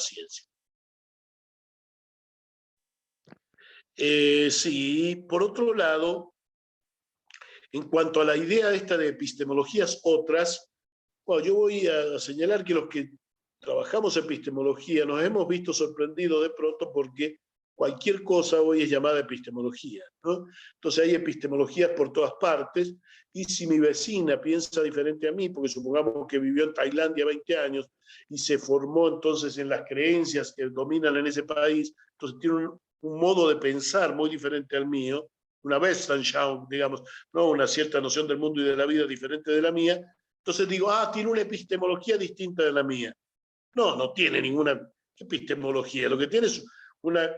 ciencia. Sí, por otro lado, en cuanto a la idea esta de epistemologías otras, bueno, yo voy a señalar que los que trabajamos epistemología nos hemos visto sorprendidos de pronto porque cualquier cosa hoy es llamada epistemología, ¿no? Entonces hay epistemologías por todas partes, y si mi vecina piensa diferente a mí, porque supongamos que vivió en Tailandia 20 años y se formó entonces en las creencias que dominan en ese país, entonces tiene un modo de pensar muy diferente al mío, una Weltanschauung, digamos, ¿no? Una cierta noción del mundo y de la vida diferente de la mía. Entonces digo, tiene una epistemología distinta de la mía. No, no tiene ninguna epistemología. Lo que tiene es una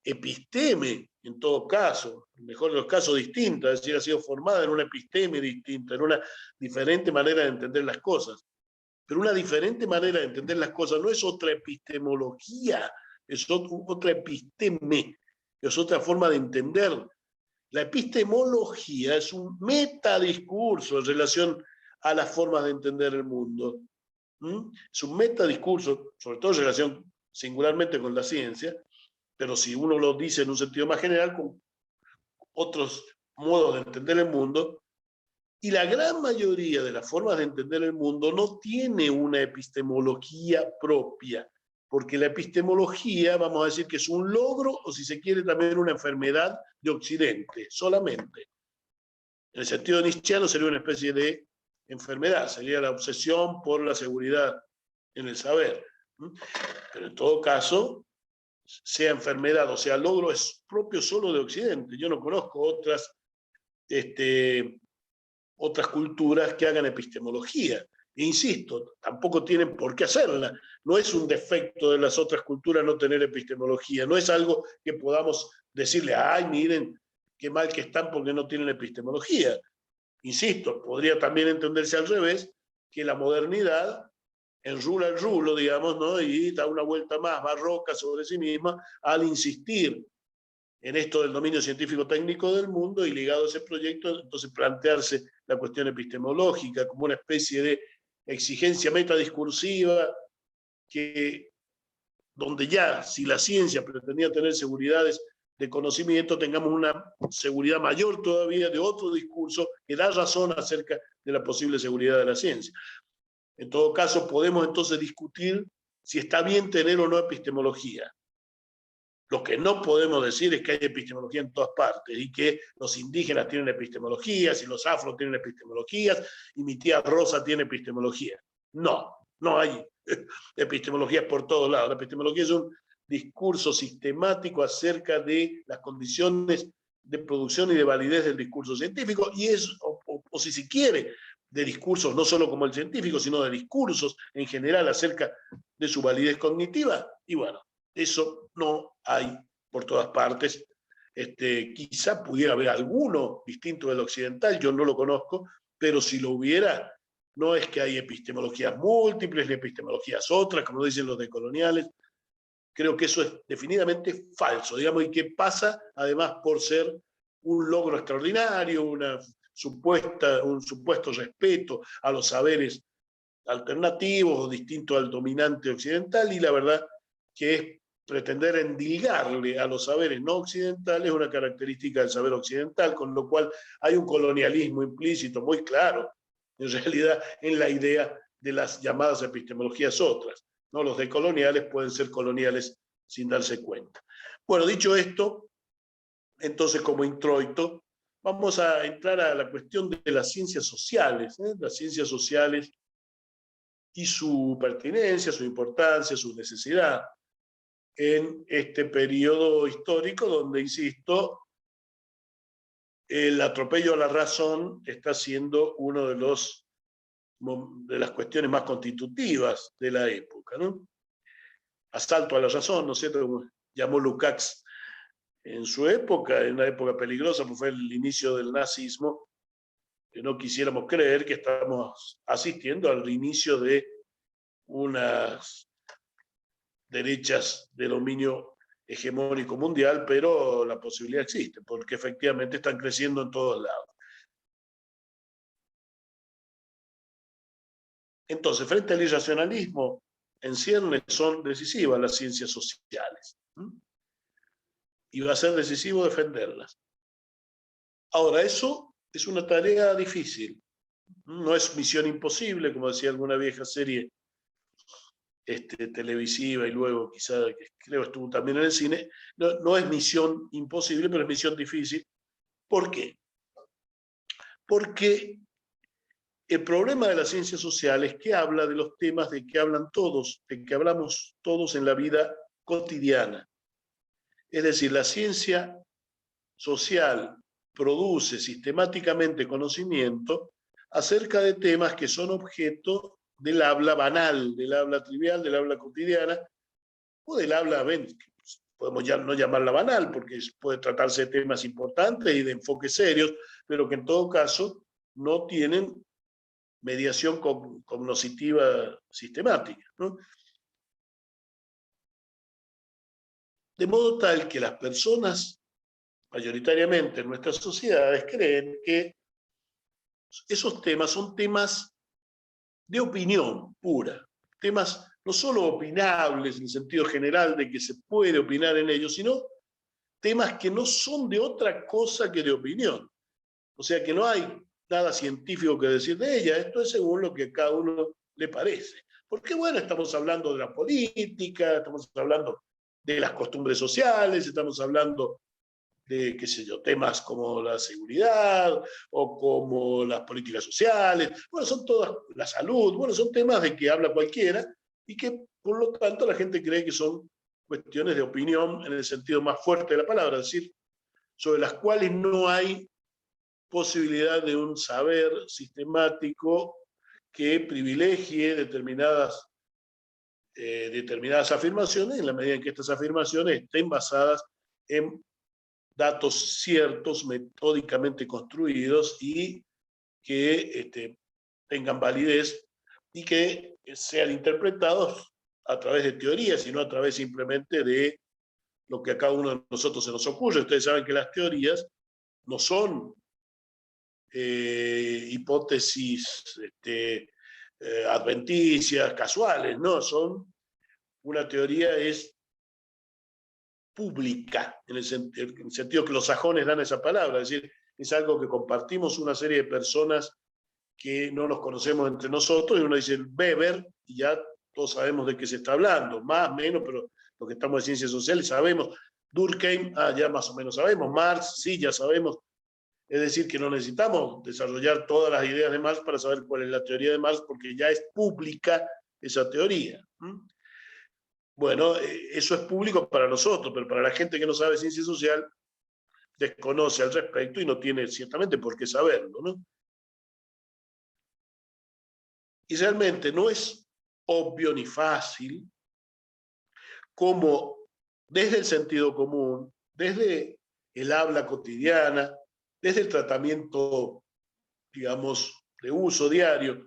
episteme, en todo caso, mejor de los casos distinta, es decir, ha sido formada en una episteme distinta, en una diferente manera de entender las cosas. Pero una diferente manera de entender las cosas no es otra epistemología, es otra episteme, es otra forma de entender. La epistemología es un metadiscurso en relación a las formas de entender el mundo. Es un metadiscurso, sobre todo en relación singularmente con la ciencia, pero si uno lo dice en un sentido más general, con otros modos de entender el mundo, y la gran mayoría de las formas de entender el mundo no tiene una epistemología propia, porque la epistemología, vamos a decir que es un logro, o si se quiere también una enfermedad de Occidente, solamente. En el sentido nietzscheano sería una especie de enfermedad, sería la obsesión por la seguridad en el saber. Pero en todo caso, sea enfermedad o sea logro, es propio solo de Occidente. Yo no conozco otras culturas que hagan epistemología. E insisto, tampoco tienen por qué hacerla. No es un defecto de las otras culturas no tener epistemología. No es algo que podamos decirle, ay, miren, qué mal que están porque no tienen epistemología. Insisto, podría también entenderse al revés, que la modernidad enrula el rulo, digamos, ¿no? Y da una vuelta más barroca sobre sí misma al insistir en esto del dominio científico técnico del mundo, y ligado a ese proyecto, entonces plantearse la cuestión epistemológica como una especie de exigencia metadiscursiva que, donde ya, si la ciencia pretendía tener seguridades de conocimiento, tengamos una seguridad mayor todavía de otro discurso que da razón acerca de la posible seguridad de la ciencia. En todo caso, podemos entonces discutir si está bien tener o no epistemología. Lo que no podemos decir es que hay epistemología en todas partes y que los indígenas tienen epistemologías y los afros tienen epistemologías y mi tía Rosa tiene epistemología. No, no hay epistemologías por todos lados. La epistemología es un discurso sistemático acerca de las condiciones de producción y de validez del discurso científico, y es, o si se quiere, de discursos no solo como el científico, sino de discursos en general acerca de su validez cognitiva. Y bueno, eso no hay por todas partes. Quizá pudiera haber alguno distinto del occidental, yo no lo conozco, pero si lo hubiera, no es que hay epistemologías múltiples ni epistemologías otras, como dicen los decoloniales. Creo que eso es definitivamente falso, digamos, y que pasa además por ser un logro extraordinario, un supuesto respeto a los saberes alternativos o distintos al dominante occidental, y la verdad que es pretender endilgarle a los saberes no occidentales una característica del saber occidental, con lo cual hay un colonialismo implícito muy claro, en realidad, en la idea de las llamadas epistemologías otras. ¿No? Los decoloniales pueden ser coloniales sin darse cuenta. Bueno, dicho esto, entonces como introito, vamos a entrar a la cuestión de las ciencias sociales, las ciencias sociales y su pertinencia, su importancia, su necesidad en este periodo histórico donde, insisto, el atropello a la razón está siendo uno de las cuestiones más constitutivas de la época, ¿no? Asalto a la razón, ¿no es cierto? Como llamó Lukács en su época, en una época peligrosa, pues fue el inicio del nazismo, que no quisiéramos creer que estamos asistiendo al inicio de unas derechas de dominio hegemónico mundial, pero la posibilidad existe, porque efectivamente están creciendo en todos lados. Entonces, frente al irracionalismo en ciernes son decisivas las ciencias sociales. Y va a ser decisivo defenderlas. Ahora, eso es una tarea difícil. No es misión imposible, como decía alguna vieja serie televisiva y luego quizá, creo estuvo también en el cine. No es misión imposible, pero es misión difícil. ¿Por qué? Porque el problema de la ciencia social es que habla de los temas de que hablan todos, de que hablamos todos en la vida cotidiana. Es decir, la ciencia social produce sistemáticamente conocimiento acerca de temas que son objeto del habla banal, del habla trivial, del habla cotidiana, o del habla, podemos ya no llamarla banal, porque puede tratarse de temas importantes y de enfoques serios, pero que en todo caso no tienen mediación cognoscitiva sistemática, ¿no? De modo tal que las personas, mayoritariamente en nuestras sociedades, creen que esos temas son temas de opinión pura, temas no solo opinables en el sentido general de que se puede opinar en ellos, sino temas que no son de otra cosa que de opinión. O sea que no hay nada científico que decir de ella, esto es según lo que a cada uno le parece. Porque bueno, estamos hablando de la política, estamos hablando de las costumbres sociales, estamos hablando de, qué sé yo, temas como la seguridad o como las políticas sociales, bueno, son todas, la salud, bueno, son temas de que habla cualquiera y que por lo tanto la gente cree que son cuestiones de opinión en el sentido más fuerte de la palabra, es decir, sobre las cuales no hay posibilidad de un saber sistemático que privilegie determinadas afirmaciones en la medida en que estas afirmaciones estén basadas en datos ciertos, metódicamente construidos y que tengan validez y que sean interpretados a través de teorías y no a través simplemente de lo que a cada uno de nosotros se nos ocurre. Ustedes saben que las teorías no son hipótesis adventicias, casuales, no, una teoría es pública, en el sentido que los sajones dan esa palabra, es decir, es algo que compartimos una serie de personas que no nos conocemos entre nosotros, y uno dice Weber, y ya todos sabemos de qué se está hablando, más, menos, pero los que estamos en ciencias sociales sabemos. Durkheim, ya más o menos sabemos. Marx, sí, ya sabemos. Es decir, que no necesitamos desarrollar todas las ideas de Marx para saber cuál es la teoría de Marx, porque ya es pública esa teoría. Bueno, eso es público para nosotros, pero para la gente que no sabe ciencia social, desconoce al respecto y no tiene ciertamente por qué saberlo, ¿no? Y realmente no es obvio ni fácil cómo desde el sentido común, desde el habla cotidiana, desde el tratamiento, digamos, de uso diario,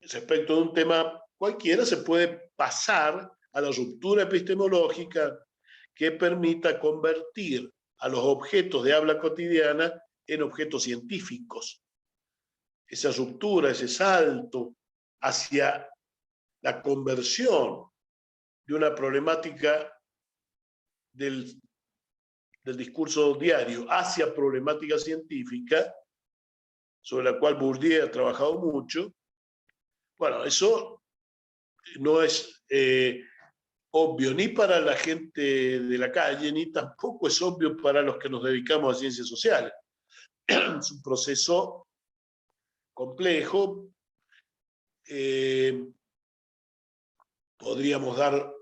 respecto de un tema cualquiera, se puede pasar a la ruptura epistemológica que permita convertir a los objetos de habla cotidiana en objetos científicos. Esa ruptura, ese salto hacia la conversión de una problemática del discurso diario hacia problemática científica, sobre la cual Bourdieu ha trabajado mucho. Bueno, eso no es obvio ni para la gente de la calle, ni tampoco es obvio para los que nos dedicamos a ciencias sociales. Es un proceso complejo. Podríamos dar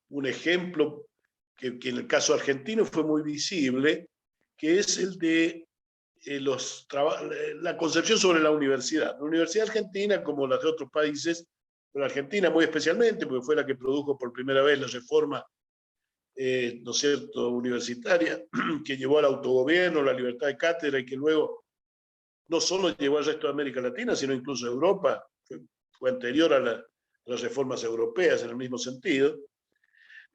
un ejemplo que en el caso argentino fue muy visible, que es el de la concepción sobre la universidad. La universidad argentina, como las de otros países, pero Argentina muy especialmente, porque fue la que produjo por primera vez la reforma, ¿no es cierto?, universitaria, que llevó al autogobierno, la libertad de cátedra, y que luego no solo llevó al resto de América Latina, sino incluso a Europa, fue anterior a las reformas europeas en el mismo sentido.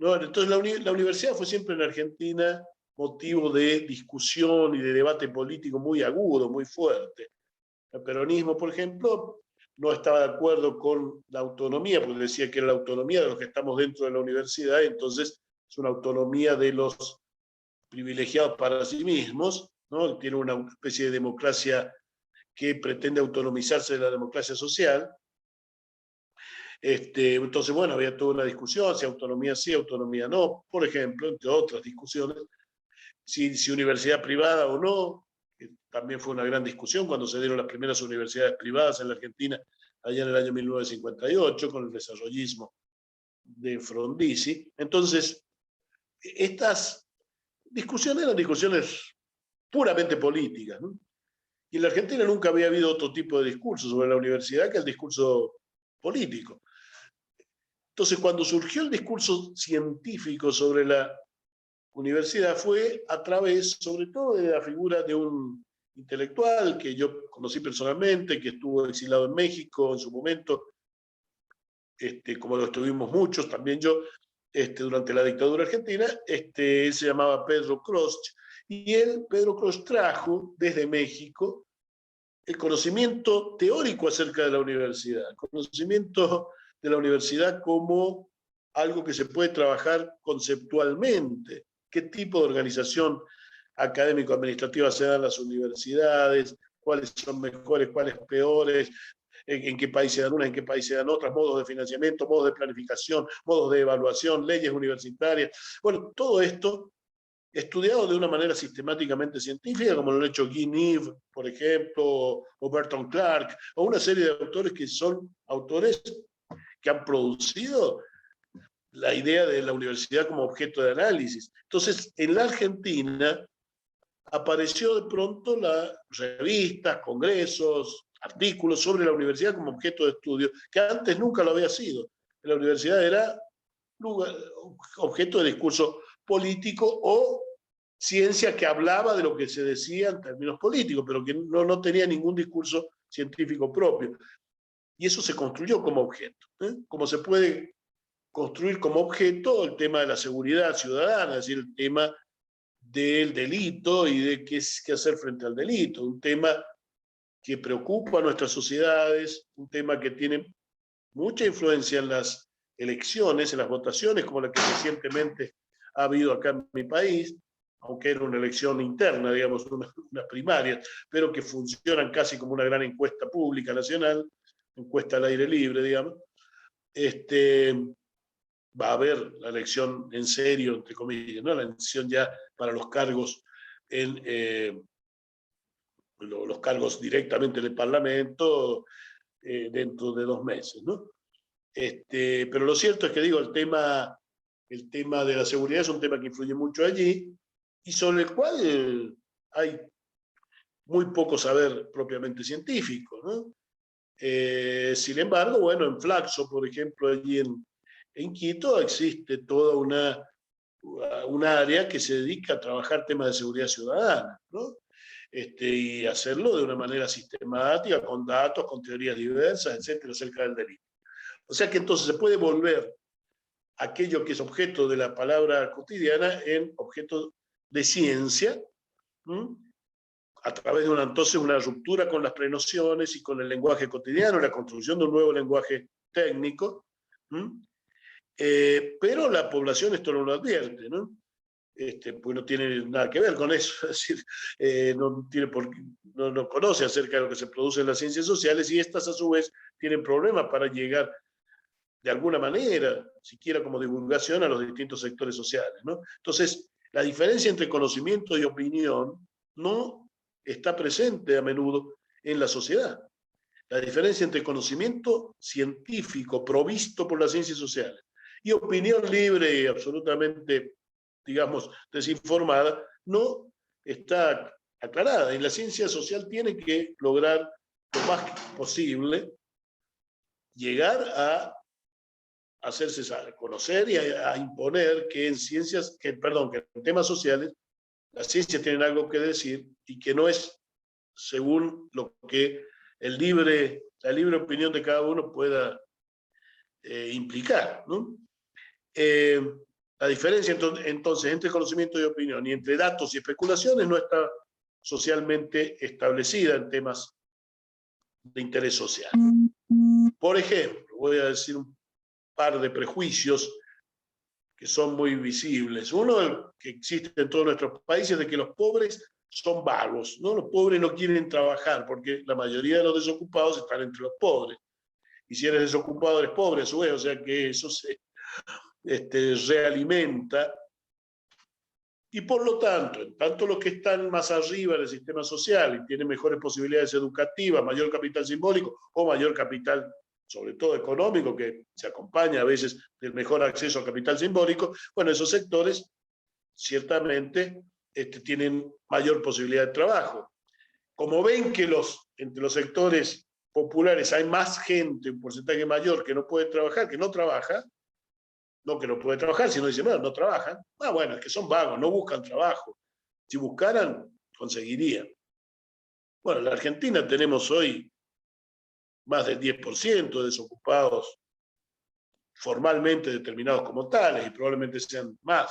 ¿No? Entonces la universidad fue siempre en Argentina motivo de discusión y de debate político muy agudo, muy fuerte. El peronismo, por ejemplo, no estaba de acuerdo con la autonomía, porque decía que era la autonomía de los que estamos dentro de la universidad, entonces es una autonomía de los privilegiados para sí mismos, ¿no? Tiene una especie de democracia que pretende autonomizarse de la democracia social. Entonces, bueno, había toda una discusión, si autonomía sí, autonomía no, por ejemplo, entre otras discusiones, si universidad privada o no, que también fue una gran discusión cuando se dieron las primeras universidades privadas en la Argentina, allá en el año 1958, con el desarrollismo de Frondizi. Entonces, estas discusiones eran discusiones puramente políticas, ¿no? Y en la Argentina nunca había habido otro tipo de discurso sobre la universidad que el discurso político. Entonces, cuando surgió el discurso científico sobre la universidad fue a través, sobre todo, de la figura de un intelectual que yo conocí personalmente, que estuvo exilado en México en su momento, como lo estuvimos muchos, también yo, durante la dictadura argentina. Él se llamaba Pedro Croce, y Pedro Croce, trajo desde México el conocimiento teórico acerca de la universidad, el conocimiento de la universidad como algo que se puede trabajar conceptualmente, qué tipo de organización académico-administrativa se dan en las universidades, cuáles son mejores, cuáles peores, en qué país se dan unas, en qué país se dan otras, modos de financiamiento, modos de planificación, modos de evaluación, leyes universitarias. Bueno, todo esto estudiado de una manera sistemáticamente científica, como lo han hecho Guy Nive, por ejemplo, o Burton Clark, o una serie de autores que son autores que han producido la idea de la universidad como objeto de análisis. Entonces, en la Argentina apareció de pronto las revistas, congresos, artículos sobre la universidad como objeto de estudio, que antes nunca lo había sido. La universidad era objeto de discurso político o ciencia que hablaba de lo que se decía en términos políticos, pero que no tenía ningún discurso científico propio. Y eso se construyó como objeto. Como se puede construir como objeto el tema de la seguridad ciudadana, es decir, el tema del delito y de qué hacer frente al delito, un tema que preocupa a nuestras sociedades, un tema que tiene mucha influencia en las elecciones, en las votaciones, como la que recientemente ha habido acá en mi país, aunque era una elección interna, digamos, una primaria, pero que funcionan casi como una gran encuesta pública nacional, encuesta al aire libre, digamos. Va a haber la elección en serio, entre comillas, ¿no? La elección ya para los cargos los cargos directamente en el Parlamento dentro de 2 meses, ¿no? Pero lo cierto es que digo, el tema de la seguridad es un tema que influye mucho allí y sobre el cual hay muy poco saber propiamente científico, ¿no? Sin embargo, bueno, en Flaxo, por ejemplo, allí en Quito existe toda una área que se dedica a trabajar temas de seguridad ciudadana, ¿no? Y hacerlo de una manera sistemática, con datos, con teorías diversas, etcétera, acerca del delito. O sea que entonces se puede volver aquello que es objeto de la palabra cotidiana en objeto de ciencia, ¿m? A través de entonces una ruptura con las prenociones y con el lenguaje cotidiano, la construcción de un nuevo lenguaje técnico, pero la población esto no lo advierte, ¿no? Pues no tiene nada que ver con eso, es decir, no conoce acerca de lo que se produce en las ciencias sociales, y estas a su vez tienen problemas para llegar de alguna manera, siquiera como divulgación, a los distintos sectores sociales, ¿no? Entonces, la diferencia entre conocimiento y opinión no está presente a menudo en la sociedad. La diferencia entre conocimiento científico provisto por las ciencias sociales y opinión libre y absolutamente, digamos, desinformada, no está aclarada. Y la ciencia social tiene que lograr lo más posible llegar a hacerse conocer y a imponer que que en temas sociales las ciencias tienen algo que decir y que no es según lo que la libre opinión de cada uno pueda implicar, ¿no? La diferencia entonces entre conocimiento y opinión y entre datos y especulaciones no está socialmente establecida en temas de interés social. Por ejemplo, voy a decir un par de prejuicios que son muy visibles. Uno, que existe en todos nuestros países, de que los pobres son vagos, ¿no? Los pobres no quieren trabajar porque la mayoría de los desocupados están entre los pobres. Y si eres desocupado, eres pobre a su vez, o sea que eso se realimenta. Y por lo tanto, en tanto los que están más arriba del sistema social y tienen mejores posibilidades educativas, mayor capital simbólico o mayor capital, sobre todo económico, que se acompaña a veces del mejor acceso al capital simbólico, bueno, esos sectores ciertamente tienen mayor posibilidad de trabajo. Como ven que entre los sectores populares hay más gente, un porcentaje mayor que no puede trabajar, que no trabaja, no que no puede trabajar, sino dice, bueno, no trabajan. Ah, bueno, es que son vagos, no buscan trabajo. Si buscaran, conseguirían. Bueno, en la Argentina tenemos hoy más del 10% de desocupados formalmente determinados como tales, y probablemente sean más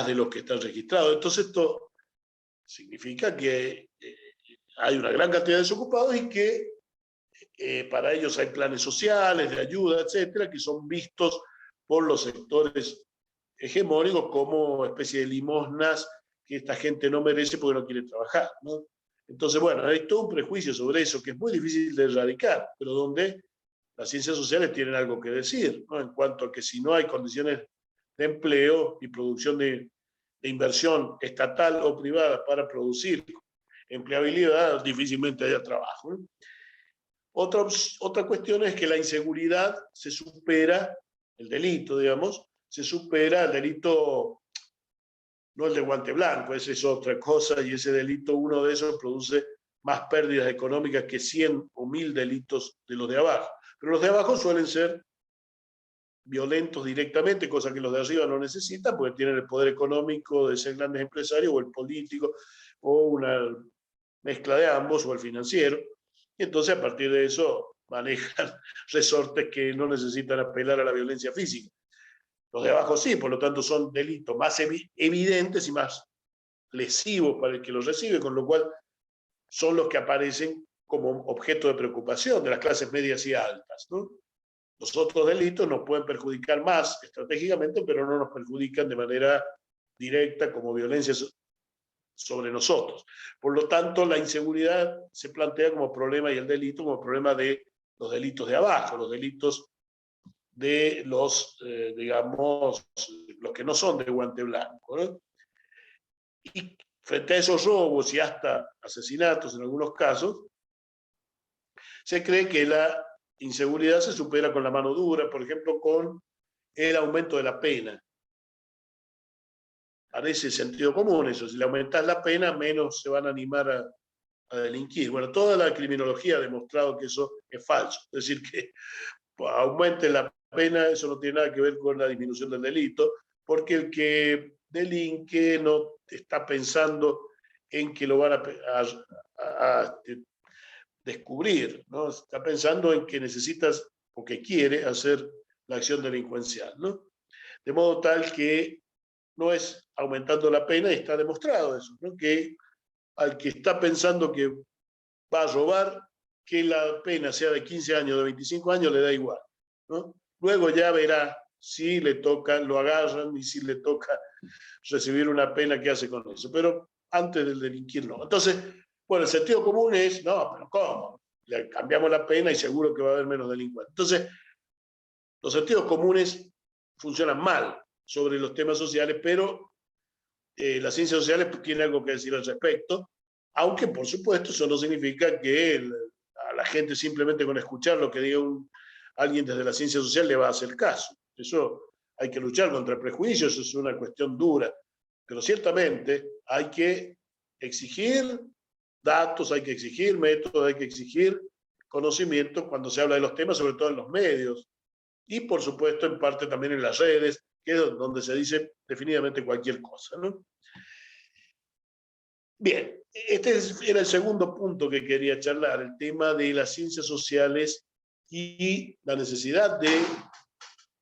de los que están registrados. Entonces esto significa que hay una gran cantidad de desocupados y que para ellos hay planes sociales, de ayuda, etcétera, que son vistos por los sectores hegemónicos como especie de limosnas que esta gente no merece porque no quiere trabajar, ¿no? Entonces, bueno, hay todo un prejuicio sobre eso que es muy difícil de erradicar, pero donde las ciencias sociales tienen algo que decir, ¿no? En cuanto a que si no hay condiciones de empleo y producción de inversión estatal o privada para producir empleabilidad, difícilmente haya trabajo, ¿no? Otra cuestión es que la inseguridad se supera, el delito, digamos, se supera el delito, no el de guante blanco, esa es otra cosa, y ese delito, uno de esos, produce más pérdidas económicas que 100 o 1000 delitos de los de abajo. Pero los de abajo suelen ser violentos directamente, cosa que los de arriba no necesitan, porque tienen el poder económico de ser grandes empresarios, o el político, o una mezcla de ambos, o el financiero. Y entonces a partir de eso manejan resortes que no necesitan apelar a la violencia física. Los de abajo sí, por lo tanto son delitos más evidentes y más lesivos para el que los recibe, con lo cual son los que aparecen como objeto de preocupación de las clases medias y altas, ¿no? Los otros delitos nos pueden perjudicar más estratégicamente, pero no nos perjudican de manera directa como violencia sobre nosotros. Por lo tanto, la inseguridad se plantea como problema y el delito como problema de los delitos de abajo, los delitos de los, digamos, los que no son de guante blanco, ¿no? Y frente a esos robos y hasta asesinatos en algunos casos, se cree que la inseguridad se supera con la mano dura, por ejemplo, con el aumento de la pena. Parece sentido común eso, si le aumentas la pena, menos se van a animar a delinquir. Bueno, toda la criminología ha demostrado que eso es falso. Es decir, que aumente la pena, eso no tiene nada que ver con la disminución del delito, porque el que delinque no está pensando en que lo van a descubrir, ¿no? Está pensando en que necesitas o que quiere hacer la acción delincuencial, ¿no? De modo tal que no es aumentando la pena, y está demostrado eso, ¿no? Que al que está pensando que va a robar, que la pena sea de 15 años, de 25 años, le da igual, ¿no? Luego ya verá si le toca, lo agarran, y si le toca recibir una pena, ¿qué hace con eso? Pero antes del delinquir, no. Entonces, bueno, el sentido común es, no, pero ¿cómo? Le cambiamos la pena y seguro que va a haber menos delincuentes. Entonces, los sentidos comunes funcionan mal sobre los temas sociales, pero las ciencias sociales tienen algo que decir al respecto, aunque por supuesto eso no significa que a la gente simplemente con escuchar lo que diga alguien desde la ciencia social le va a hacer caso. Eso hay que luchar contra prejuicios, eso es una cuestión dura, pero ciertamente hay que exigir datos, hay que exigir métodos, hay que exigir conocimiento cuando se habla de los temas, sobre todo en los medios, y por supuesto en parte también en las redes, que es donde se dice definitivamente cualquier cosa, ¿no? Bien, este era el segundo punto que quería charlar, el tema de las ciencias sociales y la necesidad de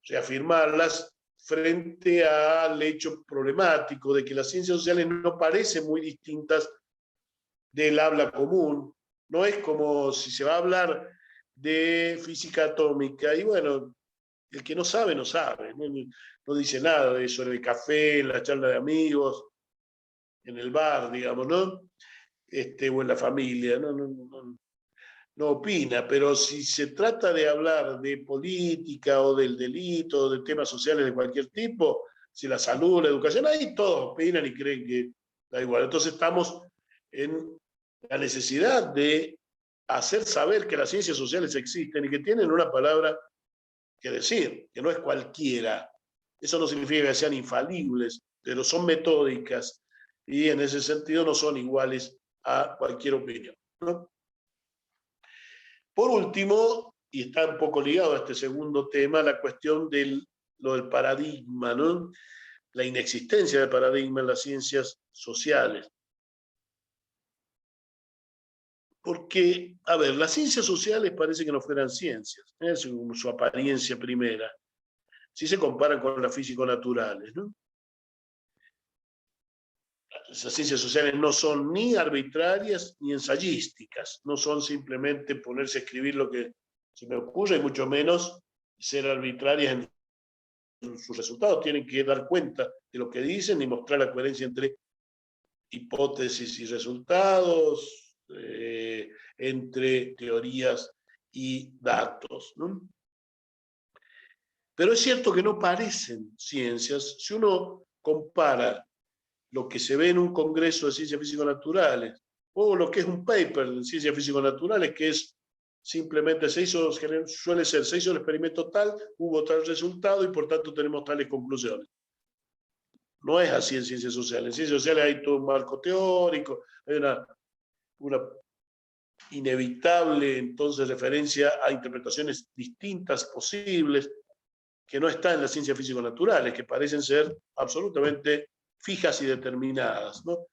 reafirmarlas frente al hecho problemático de que las ciencias sociales no parecen muy distintas del habla común, No es como si se va a hablar de física atómica, y bueno, el que no sabe, no sabe, no dice nada de eso en el café, en la charla de amigos, en el bar, digamos, ¿no? O en la familia, no opina, pero si se trata de hablar de política o del delito, o de temas sociales de cualquier tipo, si la salud, la educación, ahí todos opinan y creen que da igual. Entonces estamos en la necesidad de hacer saber que las ciencias sociales existen y que tienen una palabra que decir, que no es cualquiera. Eso no significa que sean infalibles, pero son metódicas y en ese sentido no son iguales a cualquier opinión, ¿no? Por último, y está un poco ligado a este segundo tema, la cuestión lo del paradigma, ¿no? La inexistencia de paradigma en las ciencias sociales. Porque, a ver, las ciencias sociales parece que no fueran ciencias, según su apariencia primera, si se comparan con las físico-naturales, ¿no? Esas ciencias sociales no son ni arbitrarias ni ensayísticas, no son simplemente ponerse a escribir lo que se me ocurre, y mucho menos ser arbitrarias en sus resultados. Tienen que dar cuenta de lo que dicen y mostrar la coherencia entre hipótesis y resultados, entre teorías y datos, ¿no? Pero es cierto que no parecen ciencias. Si uno compara lo que se ve en un congreso de ciencias físico-naturales o lo que es un paper de ciencias físico-naturales, que es simplemente se hizo el experimento tal, hubo tal resultado y por tanto tenemos tales conclusiones. No es así en ciencias sociales. En ciencias sociales hay todo un marco teórico, hay una inevitable entonces referencia a interpretaciones distintas posibles que no está en las ciencias físico-naturales, que parecen ser absolutamente fijas y determinadas, ¿no?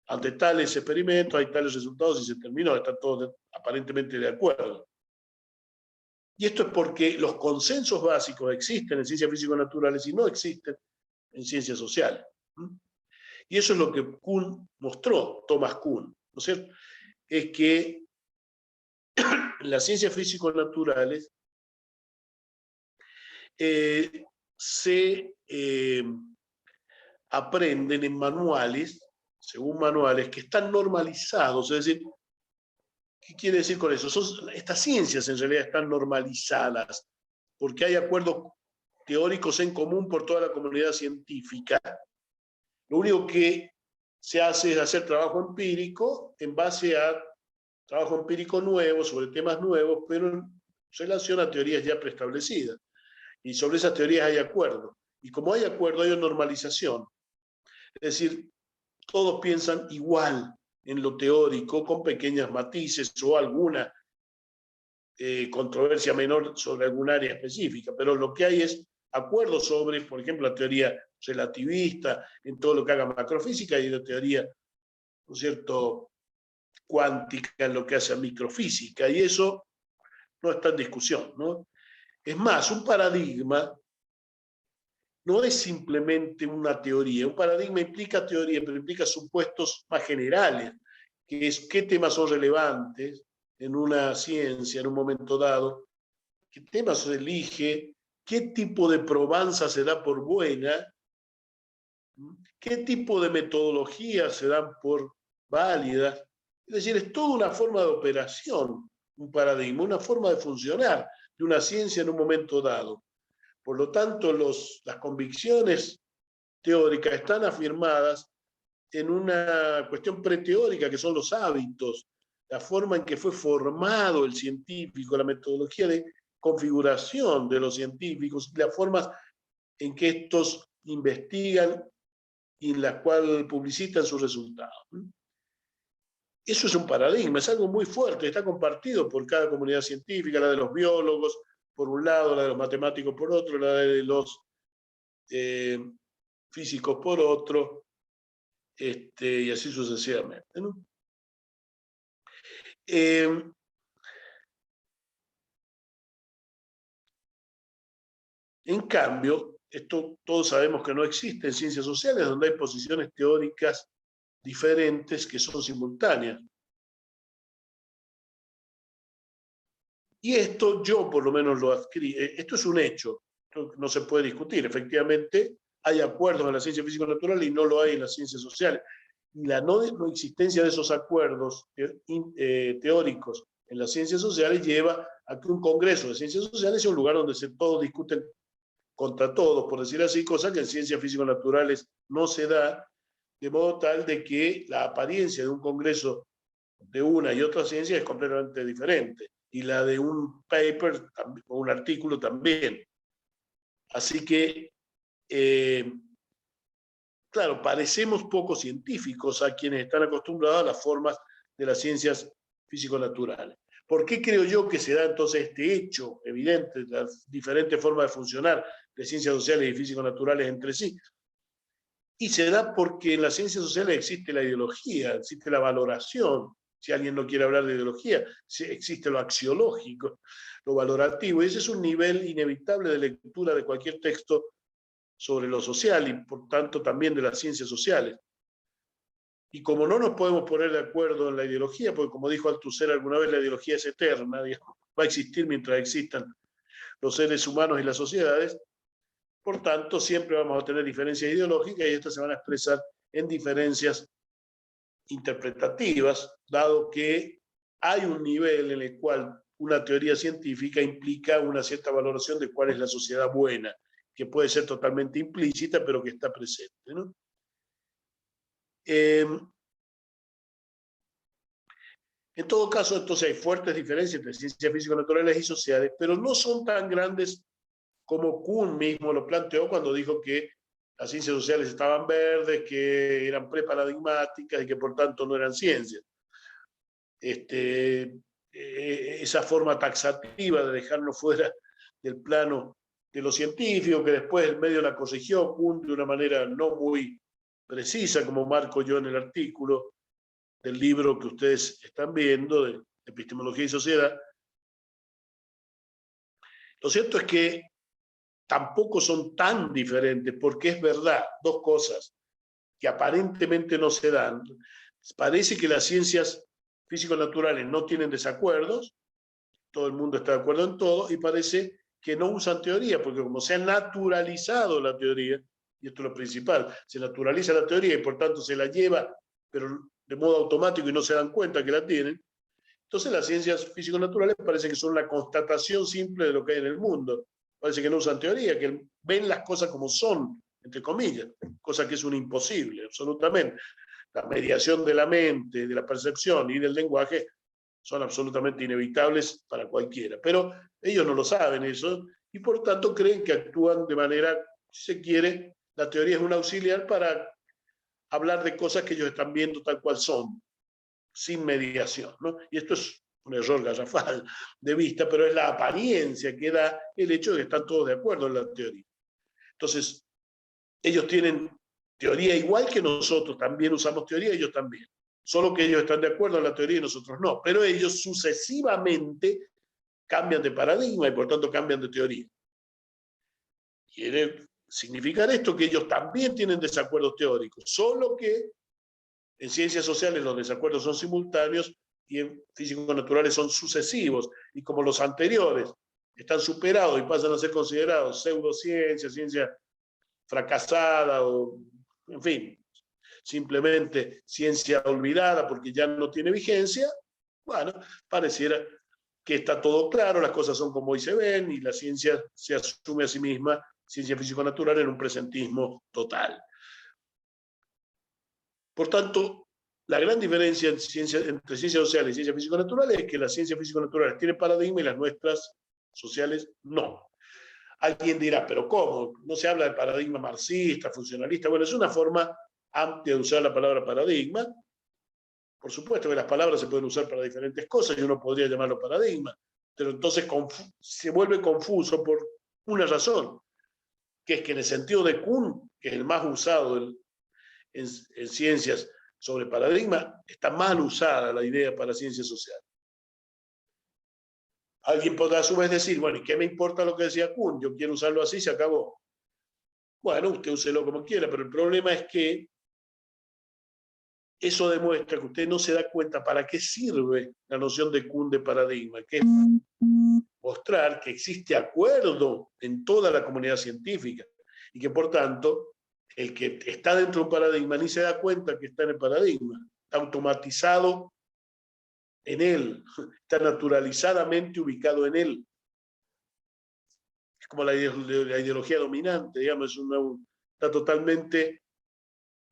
Ante tales experimentos hay tales resultados y se terminó, están todos aparentemente de acuerdo. Y esto es porque los consensos básicos existen en ciencias físico-naturales y no existen en ciencias sociales. Y eso es lo que Kuhn mostró, Thomas Kuhn, ¿no es cierto? Es que en las ciencias físico-naturales se aprenden en manuales, según manuales, que están normalizados. Es decir, ¿qué quiere decir con eso? Estas ciencias en realidad están normalizadas, porque hay acuerdos teóricos en común por toda la comunidad científica. Lo único que se hace es hacer trabajo empírico en base a trabajo empírico nuevo, sobre temas nuevos, pero en relación a teorías ya preestablecidas. Y sobre esas teorías hay acuerdo. Y como hay acuerdo, hay normalización. Es decir, todos piensan igual en lo teórico, con pequeños matices o alguna controversia menor sobre alguna área específica, pero lo que hay es acuerdo sobre, por ejemplo, la teoría relativista, en todo lo que haga macrofísica, y la teoría, ¿no es cierto?, cuántica en lo que hace a microfísica, y eso no está en discusión, ¿no? Es más, un paradigma no es simplemente una teoría. Un paradigma implica teoría, pero implica supuestos más generales, que es qué temas son relevantes en una ciencia en un momento dado, qué temas se elige, qué tipo de probanza se da por buena, qué tipo de metodologías se dan por válidas. Es decir, es toda una forma de operación, un paradigma, una forma de funcionar de una ciencia en un momento dado. Por lo tanto, las convicciones teóricas están afirmadas en una cuestión preteórica, que son los hábitos, la forma en que fue formado el científico, la metodología de configuración de los científicos, las formas en que estos investigan y en las cuales publicitan sus resultados. Eso es un paradigma, es algo muy fuerte, está compartido por cada comunidad científica, la de los biólogos, por un lado, la de los matemáticos por otro, la de los físicos por otro, y así sucesivamente, ¿no? En cambio, esto todos sabemos que no existe en ciencias sociales, donde hay posiciones teóricas diferentes que son simultáneas. Y esto yo por lo menos lo adquirí. Esto es un hecho, esto no se puede discutir. Efectivamente, hay acuerdos en la ciencia físico-natural y no lo hay en las ciencias sociales. Y la no existencia de esos acuerdos teóricos en las ciencias sociales lleva a que un congreso de ciencias sociales sea un lugar donde todos discuten contra todos, por decir así, cosa que en ciencias físico-naturales no se da, de modo tal de que la apariencia de un congreso de una y otra ciencia es completamente diferente, y la de un paper o un artículo también. Así que, claro, parecemos poco científicos a quienes están acostumbrados a las formas de las ciencias físico-naturales. ¿Por qué creo yo que se da entonces este hecho evidente, las diferentes formas de funcionar de ciencias sociales y físico-naturales entre sí? Y se da porque en las ciencias sociales existe la ideología, existe la valoración. Si alguien no quiere hablar de ideología, existe lo axiológico, lo valorativo. Y ese es un nivel inevitable de lectura de cualquier texto sobre lo social y por tanto también de las ciencias sociales. Y como no nos podemos poner de acuerdo en la ideología, porque como dijo Althusser alguna vez, la ideología es eterna, digamos, va a existir mientras existan los seres humanos y las sociedades, por tanto siempre vamos a tener diferencias ideológicas y estas se van a expresar en diferencias interpretativas, dado que hay un nivel en el cual una teoría científica implica una cierta valoración de cuál es la sociedad buena, que puede ser totalmente implícita, pero que está presente, ¿no? En todo caso, entonces hay fuertes diferencias entre ciencias físico-naturales y sociales, pero no son tan grandes como Kuhn mismo lo planteó cuando dijo que las ciencias sociales estaban verdes, que eran preparadigmáticas y que por tanto no eran ciencias. Esa forma taxativa de dejarnos fuera del plano de lo científico, que después el medio la corrigió Kuhn de una manera no muy precisa, como marco yo en el artículo del libro que ustedes están viendo, de Epistemología y Sociedad. Lo cierto es que tampoco son tan diferentes, porque es verdad, dos cosas que aparentemente no se dan. Parece que las ciencias físico-naturales no tienen desacuerdos, todo el mundo está de acuerdo en todo, y parece que no usan teoría, porque como se ha naturalizado la teoría, y esto es lo principal, se naturaliza la teoría y por tanto se la lleva, pero de modo automático y no se dan cuenta que la tienen, entonces las ciencias físico-naturales parece que son la constatación simple de lo que hay en el mundo. Parece que no usan teoría, que ven las cosas como son, entre comillas, cosa que es un imposible, absolutamente. La mediación de la mente, de la percepción y del lenguaje son absolutamente inevitables para cualquiera. Pero ellos no lo saben eso y por tanto creen que actúan de manera, si se quiere, la teoría es un auxiliar para hablar de cosas que ellos están viendo tal cual son, sin mediación, ¿no? Y esto es un error garrafal de vista, pero es la apariencia que da el hecho de que están todos de acuerdo en la teoría. Entonces, ellos tienen teoría igual que nosotros, también usamos teoría, ellos también. Solo que ellos están de acuerdo en la teoría y nosotros no. Pero ellos sucesivamente cambian de paradigma y por tanto cambian de teoría. Quiere significar esto que ellos también tienen desacuerdos teóricos, solo que en ciencias sociales los desacuerdos son simultáneos y en físico-naturales son sucesivos. Y como los anteriores están superados y pasan a ser considerados pseudociencia, ciencia fracasada o, en fin, simplemente ciencia olvidada porque ya no tiene vigencia, bueno, pareciera que está todo claro, las cosas son como hoy se ven y la ciencia se asume a sí misma, ciencia físico-natural, en un presentismo total. Por tanto, la gran diferencia entre ciencias sociales y ciencias físico-naturales es que las ciencias físico-naturales tienen paradigma y las nuestras sociales no. Alguien dirá, pero ¿cómo? No se habla de paradigma marxista, funcionalista. Bueno, es una forma amplia de usar la palabra paradigma. Por supuesto que las palabras se pueden usar para diferentes cosas y uno podría llamarlo paradigma, pero entonces se vuelve confuso por una razón, que es que en el sentido de Kuhn, que es el más usado en ciencias sobre paradigma, está mal usada la idea para ciencias sociales. Alguien podrá a su vez decir, bueno, ¿y qué me importa lo que decía Kuhn? Yo quiero usarlo así, se acabó. Bueno, usted úselo como quiera, pero el problema es que eso demuestra que usted no se da cuenta para qué sirve la noción de Kuhn de paradigma, que es mostrar que existe acuerdo en toda la comunidad científica y que por tanto el que está dentro de un paradigma ni se da cuenta que está en el paradigma, está automatizado en él, está naturalizadamente ubicado en él. Es como la ideología dominante, digamos, está totalmente,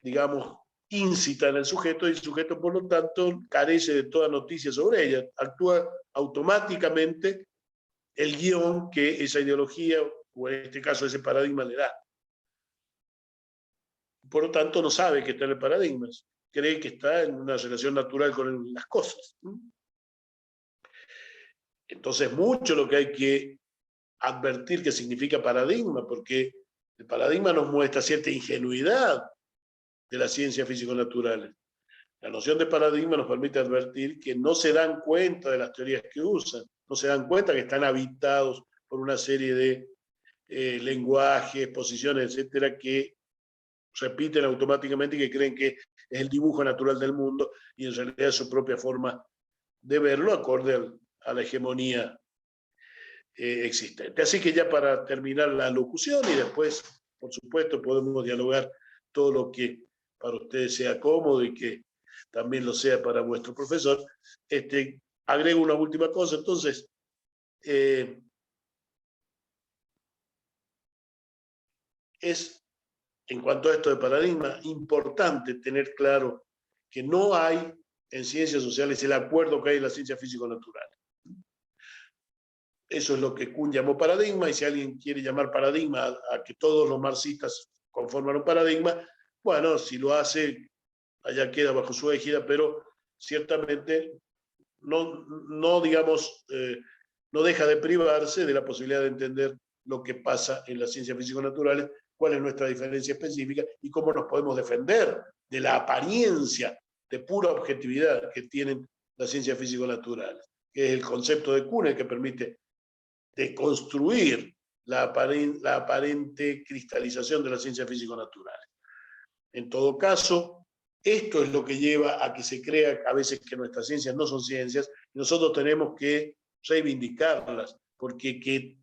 digamos, íncita en el sujeto y el sujeto, por lo tanto, carece de toda noticia sobre ella. Actúa automáticamente el guión que esa ideología, o en este caso ese paradigma, le da. Por lo tanto, no sabe que está en el paradigma, cree que está en una relación natural con las cosas. Entonces, mucho lo que hay que advertir que significa paradigma, porque el paradigma nos muestra cierta ingenuidad de las ciencias físico-naturales. La noción de paradigma nos permite advertir que no se dan cuenta de las teorías que usan, no se dan cuenta que están habitados por una serie de lenguajes, posiciones, etcétera, que repiten automáticamente y que creen que es el dibujo natural del mundo y en realidad es su propia forma de verlo acorde a la hegemonía existente. Así que ya para terminar la locución y después, por supuesto, podemos dialogar todo lo que para ustedes sea cómodo y que también lo sea para vuestro profesor. Agrego una última cosa, entonces, es, en cuanto a esto de paradigma, importante tener claro que no hay en ciencias sociales el acuerdo que hay en la ciencia físico-natural. Eso es lo que Kuhn llamó paradigma, y si alguien quiere llamar paradigma a que todos los marxistas conforman un paradigma, bueno, si lo hace, allá queda bajo su égida, pero ciertamente no digamos, no deja de privarse de la posibilidad de entender lo que pasa en las ciencias físico-naturales, cuál es nuestra diferencia específica y cómo nos podemos defender de la apariencia de pura objetividad que tienen las ciencias físico-naturales, que es el concepto de Kuhn el que permite de construir la aparente cristalización de la ciencia físico-natural. En todo caso, esto es lo que lleva a que se crea a veces que nuestras ciencias no son ciencias y nosotros tenemos que reivindicarlas, porque que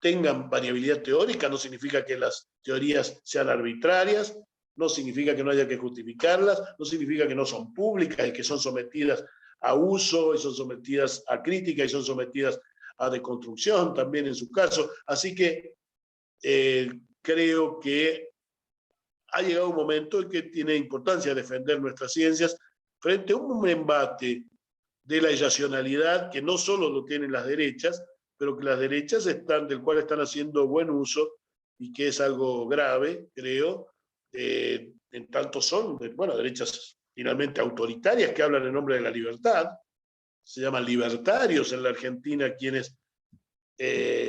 tengan variabilidad teórica no significa que las teorías sean arbitrarias, no significa que no haya que justificarlas, no significa que no son públicas y que son sometidas a uso y son sometidas a crítica y son sometidas a deconstrucción también en su caso. Así que creo que ha llegado un momento en que tiene importancia defender nuestras ciencias frente a un embate de la irracionalidad que no solo lo tienen las derechas, pero que las derechas del cual están haciendo buen uso y que es algo grave, creo, en tanto son, bueno, derechas finalmente autoritarias que hablan en nombre de la libertad, se llaman libertarios en la Argentina quienes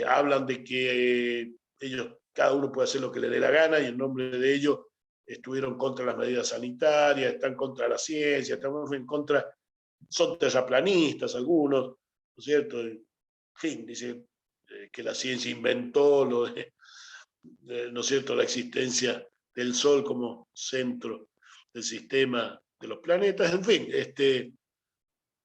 hablan de que ellos, cada uno puede hacer lo que le dé la gana y en nombre de ello estuvieron contra las medidas sanitarias, están contra la ciencia, están en contra, son terraplanistas algunos, ¿no es cierto? En fin, dice que la ciencia inventó ¿no es cierto?, la existencia del Sol como centro del sistema de los planetas. En fin,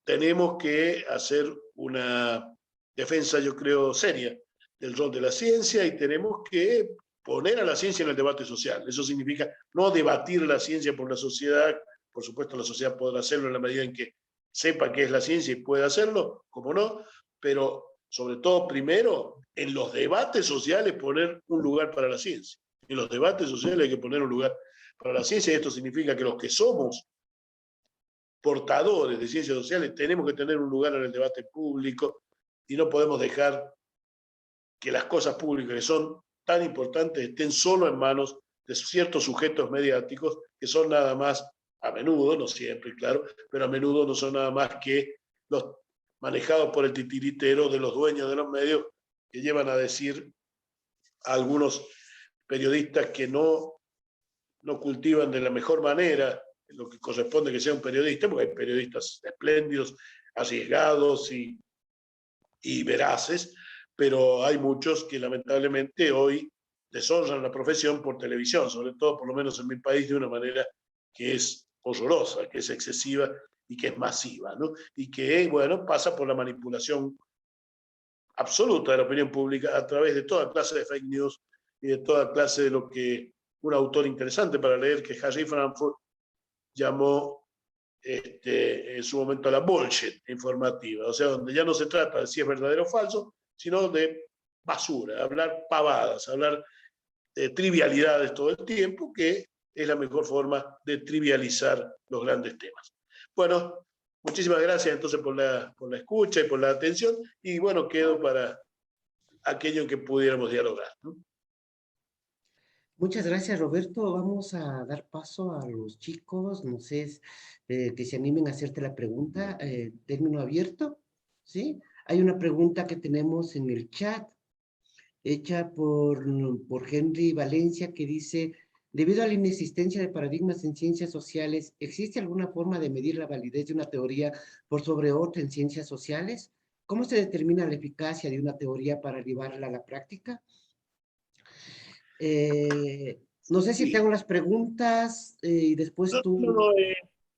tenemos que hacer una defensa, yo creo, seria del rol de la ciencia y tenemos que poner a la ciencia en el debate social. Eso significa no debatir la ciencia por la sociedad, por supuesto la sociedad podrá hacerlo en la medida en que sepa qué es la ciencia y puede hacerlo, como no, pero sobre todo primero en los debates sociales poner un lugar para la ciencia. En los debates sociales hay que poner un lugar para la ciencia y esto significa que los que somos portadores de ciencias sociales tenemos que tener un lugar en el debate público y no podemos dejar que las cosas públicas que son tan importantes estén solo en manos de ciertos sujetos mediáticos que son nada más, a menudo, no siempre, claro, pero a menudo no son nada más que los manejados por el titiritero de los dueños de los medios que llevan a decir a algunos periodistas que no cultivan de la mejor manera lo que corresponde que sea un periodista, porque hay periodistas espléndidos, arriesgados y veraces, pero hay muchos que lamentablemente hoy deshonran la profesión por televisión, sobre todo por lo menos en mi país, de una manera que es horrorosa, que es excesiva y que es masiva, ¿no? Y que, bueno, pasa por la manipulación absoluta de la opinión pública a través de toda clase de fake news y de toda clase de lo que un autor interesante para leer, que Harry Frankfurt, llamó en su momento la bullshit informativa, o sea, donde ya no se trata de si es verdadero o falso, sino de basura, hablar pavadas, hablar de trivialidades todo el tiempo, que es la mejor forma de trivializar los grandes temas. Bueno, muchísimas gracias entonces por la escucha y por la atención, y bueno, quedo para aquello en que pudiéramos dialogar, ¿no? Muchas gracias, Roberto. Vamos a dar paso a los chicos, no sé, que se animen a hacerte la pregunta. Término abierto, ¿sí? Hay una pregunta que tenemos en el chat, hecha por Henry Valencia, que dice, debido a la inexistencia de paradigmas en ciencias sociales, ¿existe alguna forma de medir la validez de una teoría por sobre otra en ciencias sociales? ¿Cómo se determina la eficacia de una teoría para llevarla a la práctica? No sé si tengo Sí. las preguntas y después No, tú... no,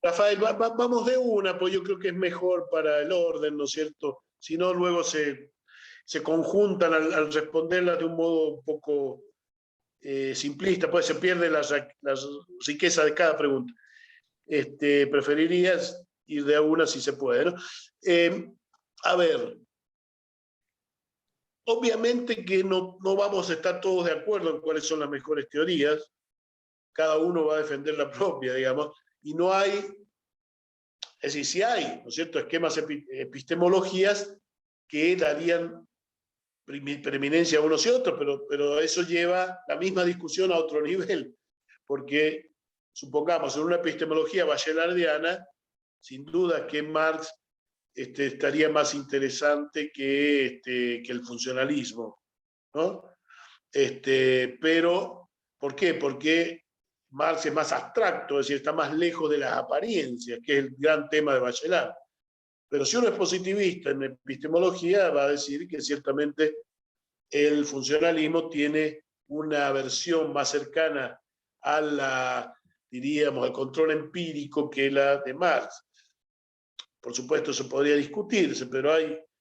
Rafael, vamos de una, pues yo creo que es mejor para el orden, ¿no es cierto? Si no, luego se conjuntan al responderlas de un modo un poco simplista, pues se pierde la riqueza de cada pregunta. Preferirías ir de a una si se puede, ¿no? A ver, obviamente que no vamos a estar todos de acuerdo en cuáles son las mejores teorías, cada uno va a defender la propia, digamos, y no hay, es decir, sí hay, ¿no es cierto?, esquemas, epistemologías que darían preeminencia a unos y otros, pero eso lleva la misma discusión a otro nivel, porque supongamos en una epistemología bachelardiana, sin duda que Marx estaría más interesante que el funcionalismo, ¿no? Pero, ¿por qué? Porque Marx es más abstracto, es decir, está más lejos de las apariencias, que es el gran tema de Bachelard. Pero si uno es positivista en epistemología, va a decir que ciertamente el funcionalismo tiene una versión más cercana a diríamos, al control empírico que la de Marx. Por supuesto, eso podría discutirse, pero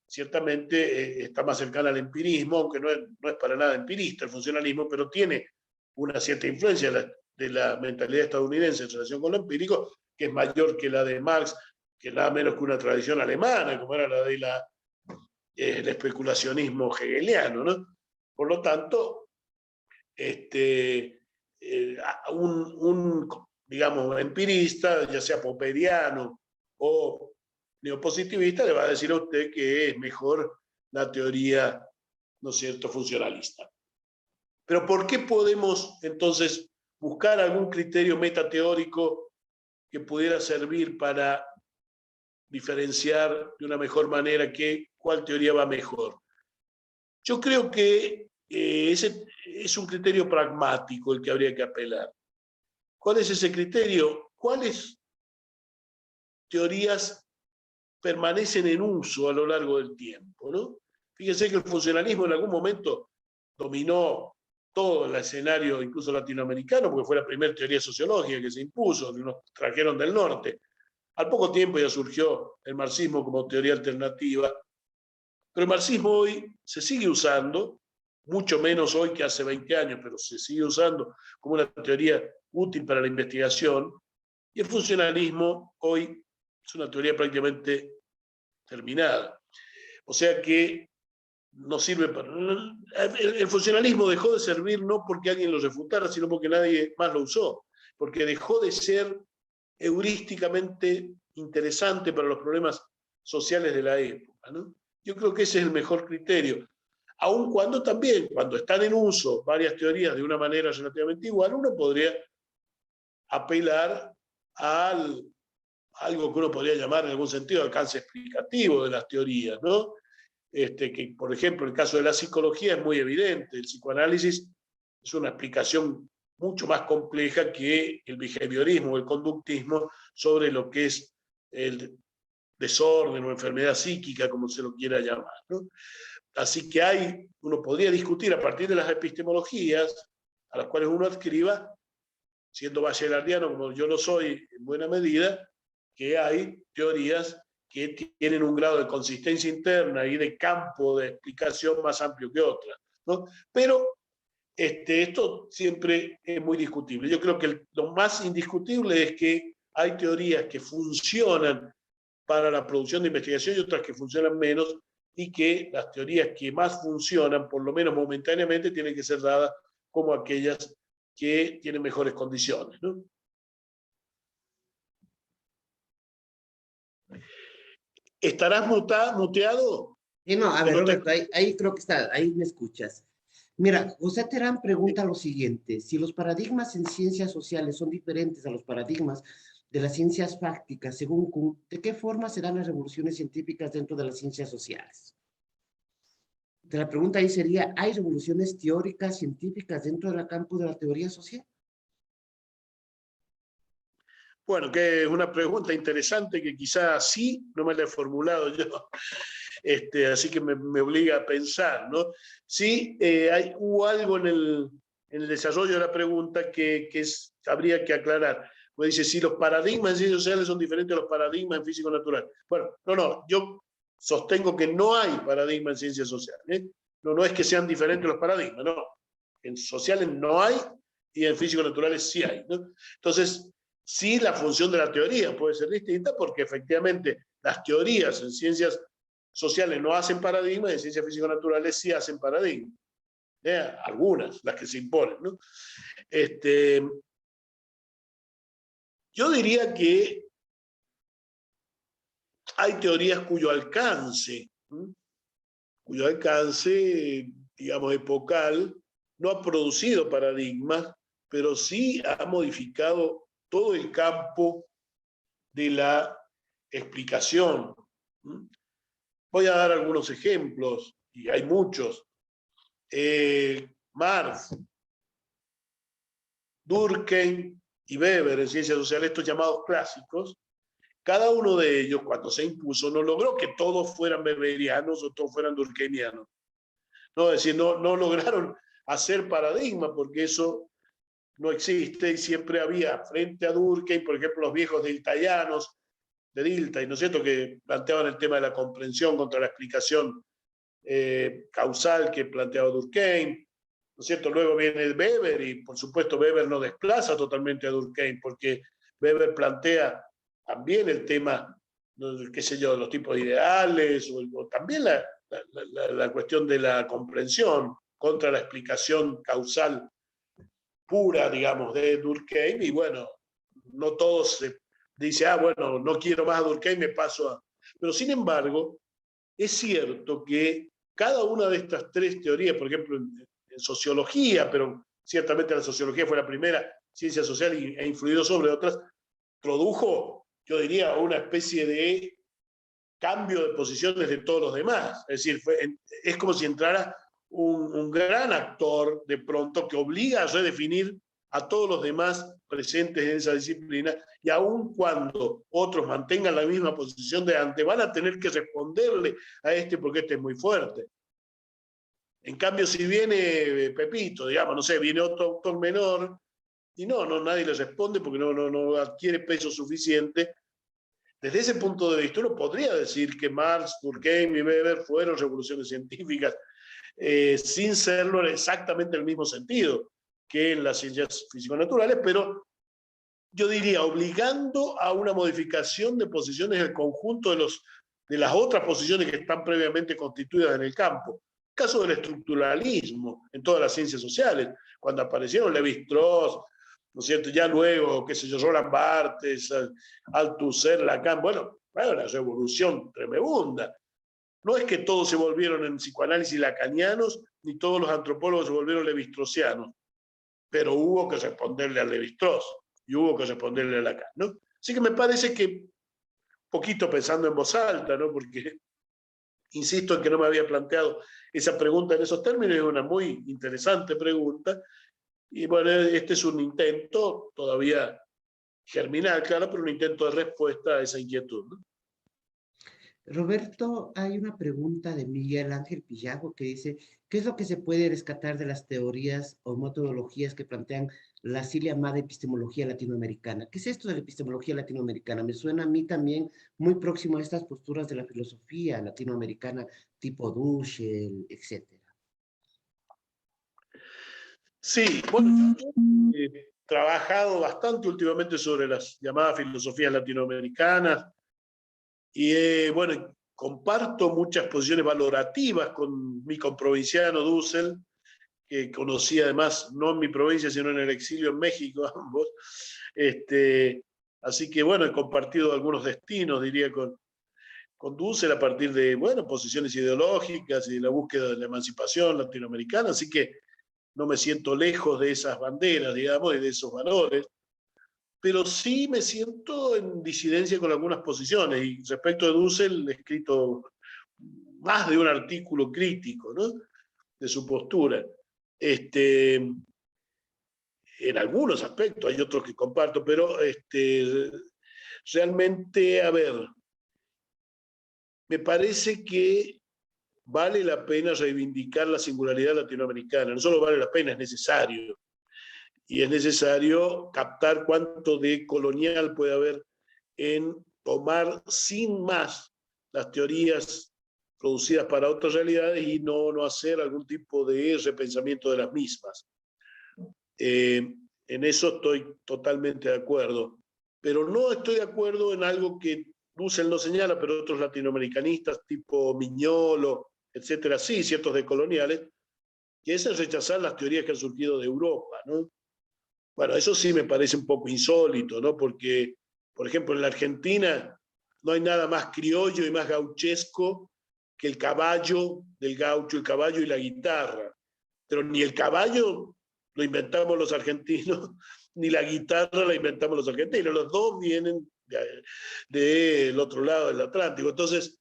ciertamente está más cercana al empirismo, aunque no es para nada empirista el funcionalismo, pero tiene una cierta influencia de la mentalidad estadounidense en relación con lo empírico, que es mayor que la de Marx, que nada menos que una tradición alemana, como era la de el especulacionismo hegeliano, ¿no? Por lo tanto, un, digamos, empirista, ya sea popperiano o neopositivista, le va a decir a usted que es mejor la teoría, ¿no es cierto?, funcionalista. Pero ¿por qué podemos entonces buscar algún criterio metateórico que pudiera servir para diferenciar de una mejor manera cuál teoría va mejor? Yo creo que ese es un criterio pragmático el que habría que apelar. ¿Cuál es ese criterio? ¿Cuáles teorías permanecen en uso a lo largo del tiempo, ¿no? Fíjense que el funcionalismo en algún momento dominó todo el escenario, incluso latinoamericano, porque fue la primera teoría sociológica que se impuso, que nos trajeron del norte. Al poco tiempo ya surgió el marxismo como teoría alternativa, pero el marxismo hoy se sigue usando, mucho menos hoy que hace 20 años, pero se sigue usando como una teoría útil para la investigación, y el funcionalismo hoy es una teoría prácticamente terminada. O sea que no sirve para... El funcionalismo dejó de servir no porque alguien lo refutara, sino porque nadie más lo usó, porque dejó de ser heurísticamente interesante para los problemas sociales de la época, ¿no? Yo creo que ese es el mejor criterio. Aun cuando también, cuando están en uso varias teorías de una manera relativamente igual, uno podría apelar a algo que uno podría llamar en algún sentido alcance explicativo de las teorías, ¿no? Que, por ejemplo, el caso de la psicología es muy evidente. El psicoanálisis es una explicación mucho más compleja que el behaviorismo, el conductismo, sobre lo que es el desorden o enfermedad psíquica, como se lo quiera llamar, ¿no? Así que uno podría discutir a partir de las epistemologías a las cuales uno adscriba, siendo bachelardiano como yo lo soy en buena medida, que hay teorías que tienen un grado de consistencia interna y de campo de explicación más amplio que otras, ¿no? Pero esto siempre es muy discutible. Yo creo que lo más indiscutible es que hay teorías que funcionan para la producción de investigación y otras que funcionan menos, y que las teorías que más funcionan, por lo menos momentáneamente, tienen que ser dadas como aquellas que tienen mejores condiciones, ¿no? ¿Estarás muteado? No, a Que ver, no te... Roberto, ahí creo que está, ahí me escuchas. Mira, José Terán pregunta lo siguiente: si los paradigmas en ciencias sociales son diferentes a los paradigmas de las ciencias fácticas, según Kuhn, ¿de qué forma serán las revoluciones científicas dentro de las ciencias sociales? De la pregunta ahí sería: ¿hay revoluciones teóricas, científicas dentro del campo de la teoría social? Bueno, que es una pregunta interesante que quizás sí, no me la he formulado yo, así que me obliga a pensar, ¿no? Sí, hubo algo en el desarrollo de la pregunta que habría que aclarar. Pues dice, si los paradigmas en ciencias sociales son diferentes a los paradigmas en físico natural. Bueno, no, yo sostengo que no hay paradigma en ciencias sociales, ¿eh? No es que sean diferentes los paradigmas, no. En sociales no hay y en físico naturales sí hay, ¿no? Entonces, sí, la función de la teoría puede ser distinta porque efectivamente las teorías en ciencias sociales no hacen paradigmas, en ciencias físico-naturales sí hacen paradigmas. Algunas, las que se imponen, ¿no? Yo diría que hay teorías cuyo alcance, digamos, epocal, no ha producido paradigmas, pero sí ha modificado todo el campo de la explicación. Voy a dar algunos ejemplos, y hay muchos. Marx, Durkheim y Weber en ciencias sociales, estos llamados clásicos, cada uno de ellos, cuando se impuso, no logró que todos fueran weberianos o todos fueran durkheimianos. No, es decir, no lograron hacer paradigma, porque eso no existe, y siempre había frente a Durkheim, por ejemplo, los viejos diltayanos, de Dilthey, ¿no es cierto?, que planteaban el tema de la comprensión contra la explicación causal que planteaba Durkheim, ¿no es cierto? Luego viene Weber, y por supuesto Weber no desplaza totalmente a Durkheim, porque Weber plantea también el tema, qué sé yo, de los tipos ideales, o también la cuestión de la comprensión contra la explicación causal pura, digamos, de Durkheim, y bueno, no todos se dice, bueno, no quiero más a Durkheim, me paso a... Pero sin embargo, es cierto que cada una de estas tres teorías, por ejemplo, en sociología, pero ciertamente la sociología fue la primera ciencia social e influyó sobre otras, produjo, yo diría, una especie de cambio de posiciones de todos los demás. Es decir, es como si entrara un gran actor de pronto que obliga a redefinir a todos los demás presentes en esa disciplina, y aun cuando otros mantengan la misma posición de antes, van a tener que responderle a porque este es muy fuerte. En cambio, si viene Pepito, digamos, no sé, viene otro autor menor, y nadie le responde porque no adquiere peso suficiente. Desde ese punto de vista, uno podría decir que Marx, Durkheim y Weber fueron revoluciones científicas, sin serlo exactamente en el mismo sentido que en las ciencias físico-naturales, pero yo diría obligando a una modificación de posiciones del conjunto de las otras posiciones que están previamente constituidas en el campo. El caso del estructuralismo en todas las ciencias sociales, cuando aparecieron Lévi-Strauss, ¿no es cierto? Ya luego, qué sé yo, Roland Barthes, Althusser, Lacan, bueno, una revolución tremenda. No es que todos se volvieron en psicoanálisis lacanianos, ni todos los antropólogos se volvieron levi-straussianos, pero hubo que responderle a Lévi-Strauss y hubo que responderle a Lacan, ¿no? Así que me parece que, poquito pensando en voz alta, ¿no? Porque insisto en que no me había planteado esa pregunta en esos términos, es una muy interesante pregunta, y bueno, este es un intento todavía germinal, claro, pero un intento de respuesta a esa inquietud, ¿no? Roberto, hay una pregunta de Miguel Ángel Pillago que dice, ¿qué es lo que se puede rescatar de las teorías o metodologías que plantean la así llamada epistemología latinoamericana? ¿Qué es esto de la epistemología latinoamericana? Me suena a mí también muy próximo a estas posturas de la filosofía latinoamericana tipo Dussel, etcétera. Sí, bueno, yo he trabajado bastante últimamente sobre las llamadas filosofías latinoamericanas y bueno, comparto muchas posiciones valorativas con mi comprovinciano Dussel, que conocí además no en mi provincia, sino en el exilio en México, ambos. Así que bueno, he compartido algunos destinos, diría, con Dussel a partir de, bueno, posiciones ideológicas y de la búsqueda de la emancipación latinoamericana, así que no me siento lejos de esas banderas, digamos, y de esos valores, pero sí me siento en disidencia con algunas posiciones, y respecto de Dussel he escrito más de un artículo crítico, ¿no?, de su postura. En algunos aspectos, hay otros que comparto, pero realmente, a ver, me parece que vale la pena reivindicar la singularidad latinoamericana. No solo vale la pena, es necesario. Y es necesario captar cuánto de colonial puede haber en tomar sin más las teorías producidas para otras realidades y no hacer algún tipo de repensamiento de las mismas. En eso estoy totalmente de acuerdo. Pero no estoy de acuerdo en algo que Dussel no señala, pero otros latinoamericanistas, tipo Miñolo, etcétera, sí, ciertos decoloniales, que es el rechazar las teorías que han surgido de Europa, ¿no? Bueno, eso sí me parece un poco insólito, ¿no? Porque, por ejemplo, en la Argentina no hay nada más criollo y más gauchesco que el caballo del gaucho, el caballo y la guitarra. Pero ni el caballo lo inventamos los argentinos, ni la guitarra la inventamos los argentinos. Los dos vienen del otro lado del Atlántico. Entonces,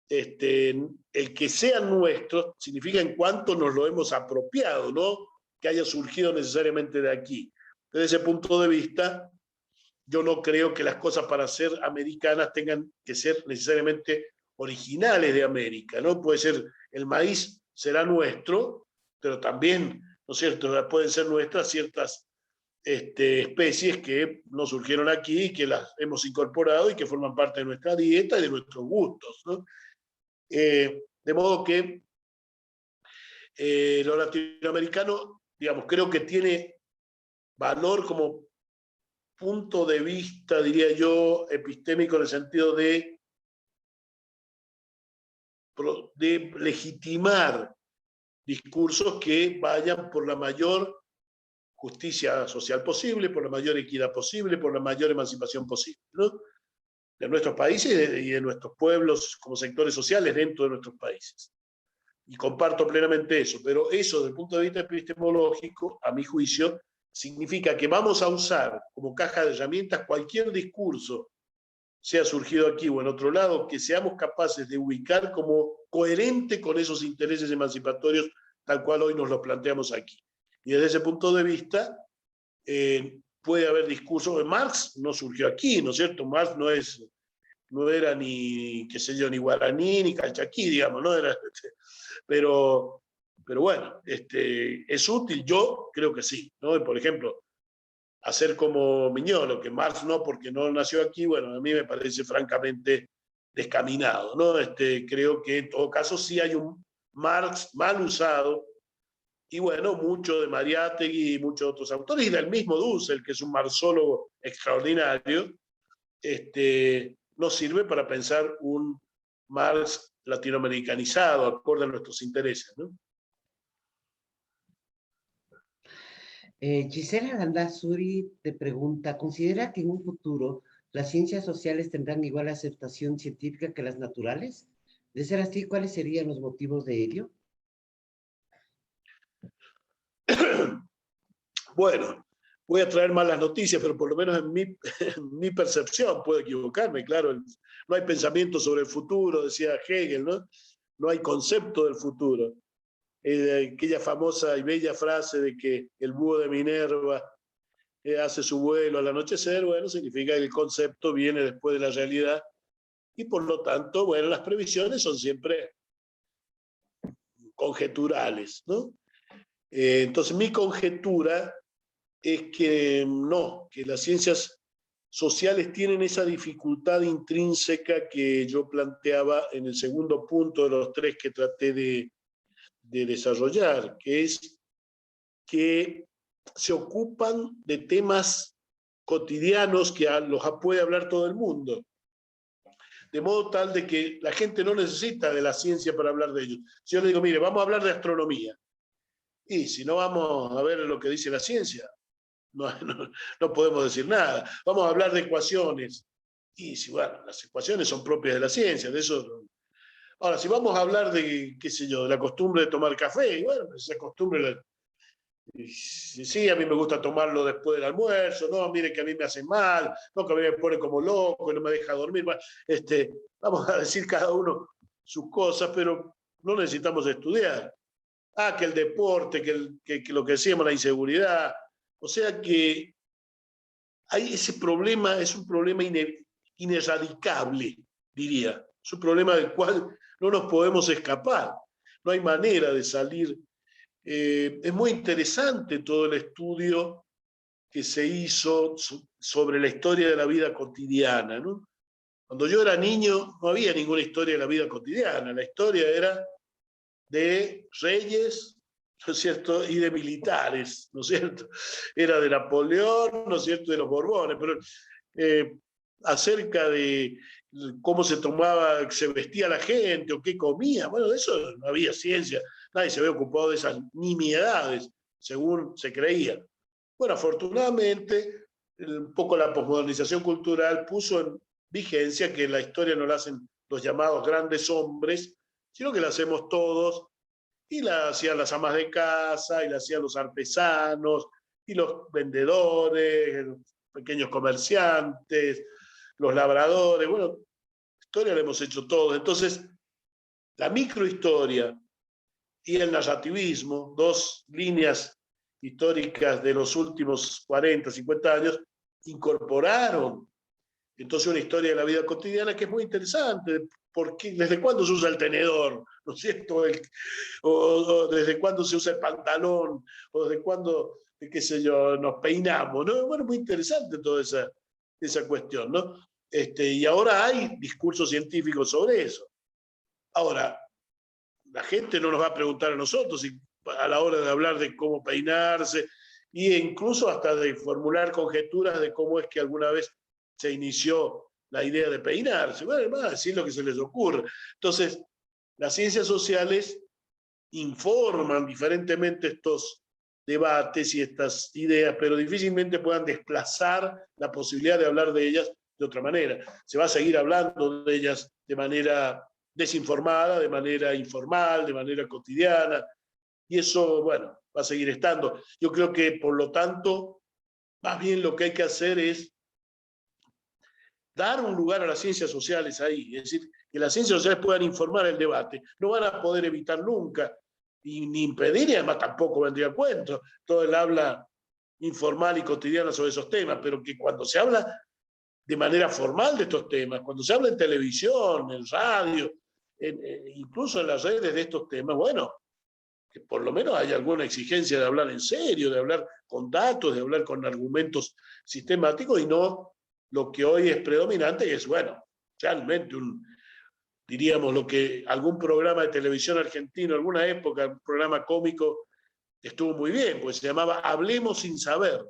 el que sean nuestros significa en cuánto nos lo hemos apropiado, ¿no? Que haya surgido necesariamente de aquí. Desde ese punto de vista, yo no creo que las cosas para ser americanas tengan que ser necesariamente originales de América, ¿no? Puede ser, el maíz será nuestro, pero también, ¿no es cierto?, pueden ser nuestras ciertas especies que no surgieron aquí, que las hemos incorporado y que forman parte de nuestra dieta y de nuestros gustos, ¿no? De modo que lo latinoamericano, digamos, creo que tiene valor como punto de vista, diría yo, epistémico, en el sentido de legitimar discursos que vayan por la mayor justicia social posible, por la mayor equidad posible, por la mayor emancipación posible, ¿no?, de nuestros países y de nuestros pueblos como sectores sociales dentro de nuestros países. Y comparto plenamente eso, pero eso desde el punto de vista epistemológico, a mi juicio, significa que vamos a usar como caja de herramientas cualquier discurso, sea surgido aquí o en otro lado, que seamos capaces de ubicar como coherente con esos intereses emancipatorios tal cual hoy nos los planteamos aquí. Y desde ese punto de vista, puede haber discursos. Marx no surgió aquí, ¿no es cierto? Marx no era ni, qué sé yo, ni guaraní, ni calchaquí, digamos, ¿no? Pero, pero bueno, es útil, yo creo que sí, ¿no? Por ejemplo, hacer como Miñolo, que Marx no, porque no nació aquí, bueno, a mí me parece francamente descaminado, ¿no? Creo que en todo caso sí hay un Marx mal usado, y bueno, mucho de Mariátegui y muchos otros autores, y del mismo Dussel, que es un marxólogo extraordinario, nos sirve para pensar un Marx latinoamericanizado, acorde a nuestros intereses, ¿no? Gisela Landazuri te pregunta, ¿considera que en un futuro las ciencias sociales tendrán igual aceptación científica que las naturales? De ser así, ¿cuáles serían los motivos de ello? Bueno, voy a traer malas noticias, pero por lo menos en mi percepción, puedo equivocarme, claro, no hay pensamiento sobre el futuro, decía Hegel, ¿no? No hay concepto del futuro. Aquella famosa y bella frase de que el búho de Minerva hace su vuelo al anochecer, bueno, significa que el concepto viene después de la realidad y por lo tanto, bueno, las previsiones son siempre conjeturales, ¿no? Entonces mi conjetura es que no, que las ciencias sociales tienen esa dificultad intrínseca que yo planteaba en el segundo punto de los tres que traté de desarrollar, que es que se ocupan de temas cotidianos que los puede hablar todo el mundo, de modo tal de que la gente no necesita de la ciencia para hablar de ellos. Si yo le digo, mire, vamos a hablar de astronomía, y si no vamos a ver lo que dice la ciencia, no podemos decir nada. Vamos a hablar de ecuaciones, y si, bueno, las ecuaciones son propias de la ciencia, de eso. Ahora, si vamos a hablar de, qué sé yo, de la costumbre de tomar café, y bueno, esa costumbre, sí, a mí me gusta tomarlo después del almuerzo, no, mire que a mí me hace mal, no, que a mí me pone como loco y no me deja dormir. Bueno, vamos a decir cada uno sus cosas, pero no necesitamos estudiar. Que el deporte, que lo que decíamos, la inseguridad. O sea que hay ese problema, es un problema ineradicable, diría. Es un problema del cual no nos podemos escapar. No hay manera de salir. Es muy interesante todo el estudio que se hizo sobre la historia de la vida cotidiana, ¿no? Cuando yo era niño no había ninguna historia de la vida cotidiana. La historia era de reyes, ¿no es cierto?, y de militares, ¿no es cierto? Era de Napoleón, ¿no es cierto?, de los Borbones, pero acerca de cómo se tomaba, se vestía la gente o qué comía, bueno, de eso no había ciencia, nadie se había ocupado de esas nimiedades, según se creía. Bueno, afortunadamente, un poco la posmodernización cultural puso en vigencia que la historia no la hacen los llamados grandes hombres, sino que la hacemos todos, y la hacían las amas de casa, y la hacían los artesanos, y los vendedores, los pequeños comerciantes, los labradores. Bueno, historia la hemos hecho todos. Entonces, la microhistoria y el narrativismo, dos líneas históricas de los últimos 40, 50 años, incorporaron entonces una historia de la vida cotidiana que es muy interesante. Porque, ¿desde cuándo se usa el tenedor? ¿No es cierto? O desde cuándo se usa el pantalón, o desde cuándo, qué sé yo, nos peinamos, ¿no? Bueno, muy interesante toda esa cuestión, ¿no? Y ahora hay discursos científicos sobre eso. Ahora, la gente no nos va a preguntar a nosotros a la hora de hablar de cómo peinarse, e incluso hasta de formular conjeturas de cómo es que alguna vez se inició la idea de peinarse. Bueno, van a decir lo que se les ocurre. Entonces, las ciencias sociales informan diferentemente estos debates y estas ideas, pero difícilmente puedan desplazar la posibilidad de hablar de ellas de otra manera. Se va a seguir hablando de ellas de manera desinformada, de manera informal, de manera cotidiana, y eso, bueno, va a seguir estando. Yo creo que, por lo tanto, más bien lo que hay que hacer es dar un lugar a las ciencias sociales ahí, es decir, que las ciencias sociales puedan informar el debate. No van a poder evitar nunca, ni impedir, y además tampoco vendría a cuento todo el habla informal y cotidiana sobre esos temas, pero que cuando se habla de manera formal de estos temas, cuando se habla en televisión, en radio, incluso en las redes de estos temas, bueno, que por lo menos haya alguna exigencia de hablar en serio, de hablar con datos, de hablar con argumentos sistemáticos, y no lo que hoy es predominante, y es, bueno, realmente diríamos lo que algún programa de televisión argentino, en alguna época, un programa cómico, estuvo muy bien, pues se llamaba Hablemos sin saber,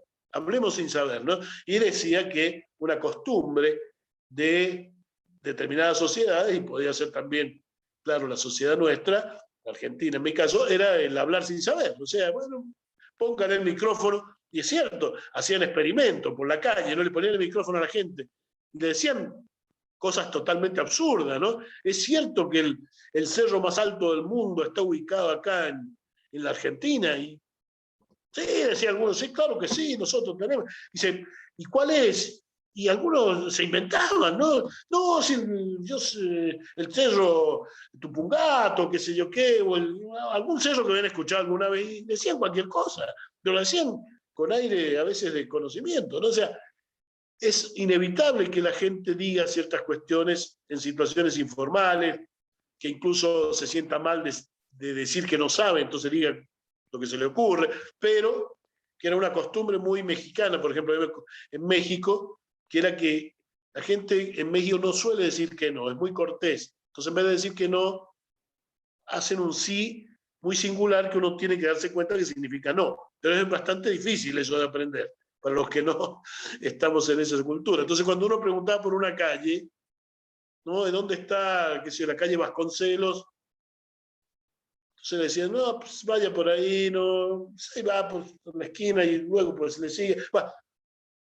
¿no? Y decía que una costumbre de determinadas sociedades, y podía ser también, claro, la sociedad nuestra, la Argentina en mi caso, era el hablar sin saber. O sea, bueno, pongan el micrófono, y es cierto, hacían experimentos por la calle, no le ponían el micrófono a la gente, y le decían cosas totalmente absurdas, ¿no? Es cierto que el cerro más alto del mundo está ubicado acá en la Argentina, y sí, decía algunos, sí, claro que sí, nosotros tenemos. Dice, ¿y cuál es? Y algunos se inventaban, ¿no? No, si yo sé, el cerro Tupungato, qué sé yo qué, o algún cerro que habían escuchado alguna vez, y decían cualquier cosa, pero lo decían con aire a veces de conocimiento, ¿no? O sea, es inevitable que la gente diga ciertas cuestiones en situaciones informales, que incluso se sienta mal de decir que no sabe, entonces diga lo que se le ocurre, pero que era una costumbre muy mexicana, por ejemplo, en México, que era que la gente en México no suele decir que no, es muy cortés. Entonces, en vez de decir que no, hacen un sí muy singular que uno tiene que darse cuenta que significa no. Pero es bastante difícil eso de aprender para los que no estamos en esa cultura. Entonces, cuando uno preguntaba por una calle, ¿no? ¿De dónde está, qué sé yo, la calle Vasconcelos? Entonces le decían, no, pues vaya por ahí, no, pues ahí va por la esquina y luego pues le sigue. Bueno,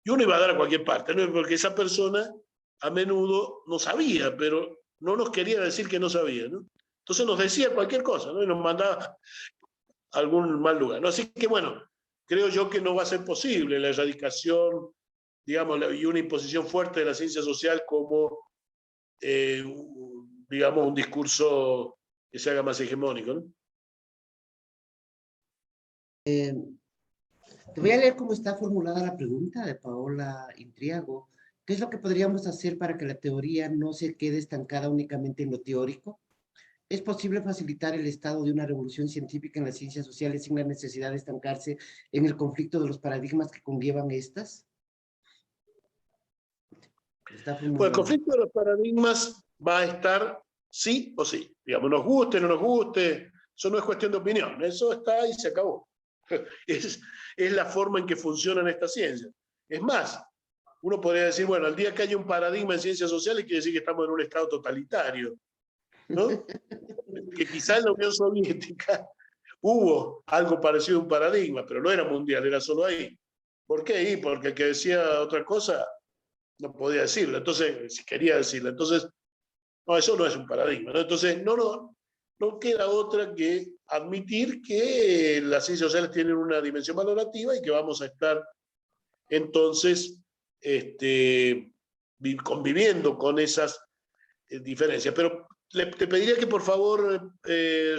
y uno iba a dar a cualquier parte, ¿no? Porque esa persona a menudo no sabía, pero no nos quería decir que no sabía, ¿no? Entonces nos decía cualquier cosa, ¿no? Y nos mandaba a algún mal lugar, ¿no? Así que bueno, creo yo que no va a ser posible la erradicación, digamos, y una imposición fuerte de la ciencia social como, digamos, un discurso que se haga más hegemónico, ¿no? Eh, Te voy a leer cómo está formulada la pregunta de Paola Intriago. ¿Qué es lo que podríamos hacer para que la teoría no se quede estancada únicamente en lo teórico? ¿Es posible facilitar el estado de una revolución científica en las ciencias sociales sin la necesidad de estancarse en el conflicto de los paradigmas que conllevan estas? Está Pues el formulado. conflicto de los paradigmas va a estar sí o sí. Digamos, nos guste, no nos guste, eso no es cuestión de opinión, eso está y se acabó. Es la forma en que funcionan estas ciencias. Es más, uno podría decir, bueno, al día que haya un paradigma en ciencias sociales quiere decir que estamos en un estado totalitario, ¿no? Que quizá en la Unión Soviética hubo algo parecido a un paradigma, pero no era mundial, era solo ahí. ¿Por qué ahí? Porque el que decía otra cosa no podía decirlo, entonces, si quería decirlo. Entonces, no, eso no es un paradigma, ¿no? Entonces, no queda otra que admitir que las ciencias sociales tienen una dimensión valorativa y que vamos a estar entonces conviviendo con esas diferencias. Pero te pediría que por favor,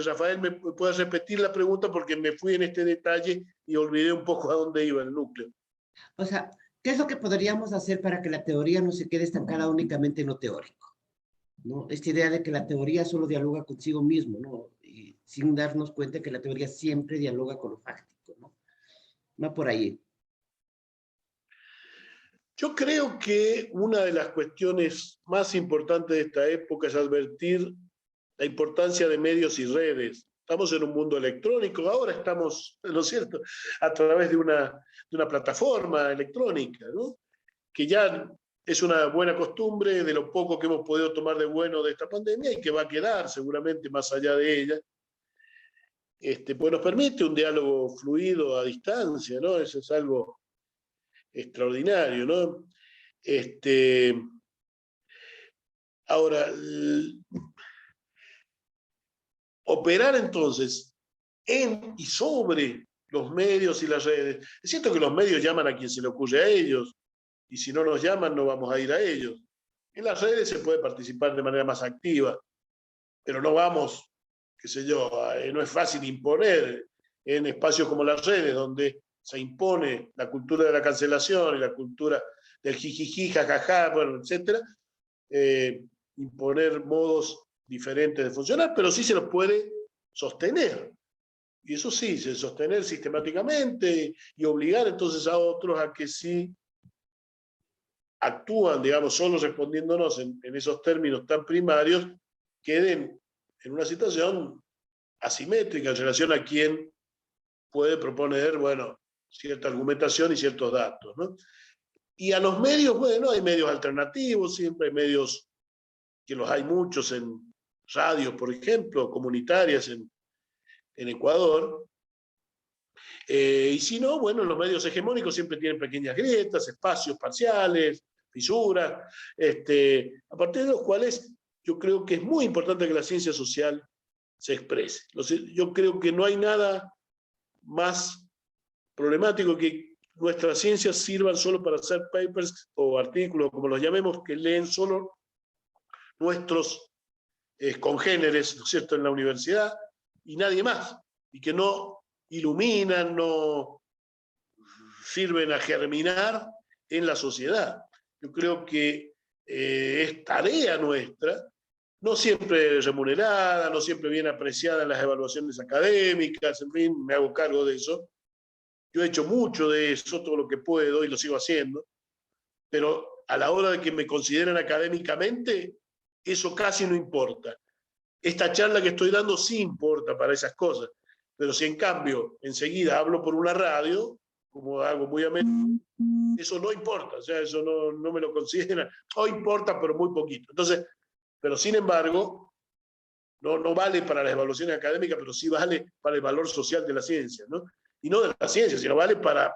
Rafael, me puedas repetir la pregunta porque me fui en este detalle y olvidé un poco a dónde iba el núcleo. O sea, ¿qué es lo que podríamos hacer para que la teoría no se quede estancada únicamente en lo teórico? ¿No? Esta idea de que la teoría solo dialoga consigo mismo, ¿no? Y sin darnos cuenta que la teoría siempre dialoga con lo fáctico, ¿no? Va por ahí. Yo creo que una de las cuestiones más importantes de esta época es advertir la importancia de medios y redes. Estamos en un mundo electrónico, ahora estamos, ¿no es cierto?, a través de una plataforma electrónica, ¿no? Que ya es una buena costumbre de lo poco que hemos podido tomar de bueno de esta pandemia y que va a quedar seguramente más allá de ella. Pues nos permite un diálogo fluido a distancia, ¿no? Eso es algo extraordinario, ¿no? Ahora, operar entonces en y sobre los medios y las redes. Es cierto que los medios llaman a quien se le ocurre a ellos, y si no nos llaman no vamos a ir a ellos. En las redes se puede participar de manera más activa, pero no vamos, qué sé yo, no es fácil imponer en espacios como las redes, donde se impone la cultura de la cancelación y la cultura del jijiji, jajaja, bueno, etcétera, imponer modos diferentes de funcionar, pero sí se los puede sostener. Y eso sí, se sostener sistemáticamente y obligar entonces a otros a que sí actúan, digamos, solo respondiéndonos en esos términos tan primarios, queden en una situación asimétrica en relación a quien puede proponer, bueno, cierta argumentación y ciertos datos, ¿no? Y a los medios, bueno, hay medios alternativos, siempre hay medios que los hay muchos en radios, por ejemplo, comunitarias en Ecuador. Y si no, bueno, los medios hegemónicos siempre tienen pequeñas grietas, espacios parciales, fisuras, a partir de los cuales yo creo que es muy importante que la ciencia social se exprese. Yo creo que no hay nada más problemático que nuestras ciencias sirvan solo para hacer papers o artículos, como los llamemos, que leen solo nuestros congéneres, ¿no es cierto?, en la universidad, y nadie más, y que no iluminan, no sirven a germinar en la sociedad. Yo creo que es tarea nuestra, no siempre remunerada, no siempre bien apreciada en las evaluaciones académicas, en fin, me hago cargo de eso. Yo he hecho mucho de eso, todo lo que puedo, y lo sigo haciendo, pero a la hora de que me consideren académicamente, eso casi no importa. Esta charla que estoy dando sí importa para esas cosas, pero si en cambio enseguida hablo por una radio, como hago muy a menudo, eso no importa, o sea, eso no me lo considera, o importa, pero muy poquito. Entonces, pero sin embargo, no vale para las evaluaciones académicas, pero sí vale para el valor social de la ciencia, ¿no? Y no de la ciencia, sino vale para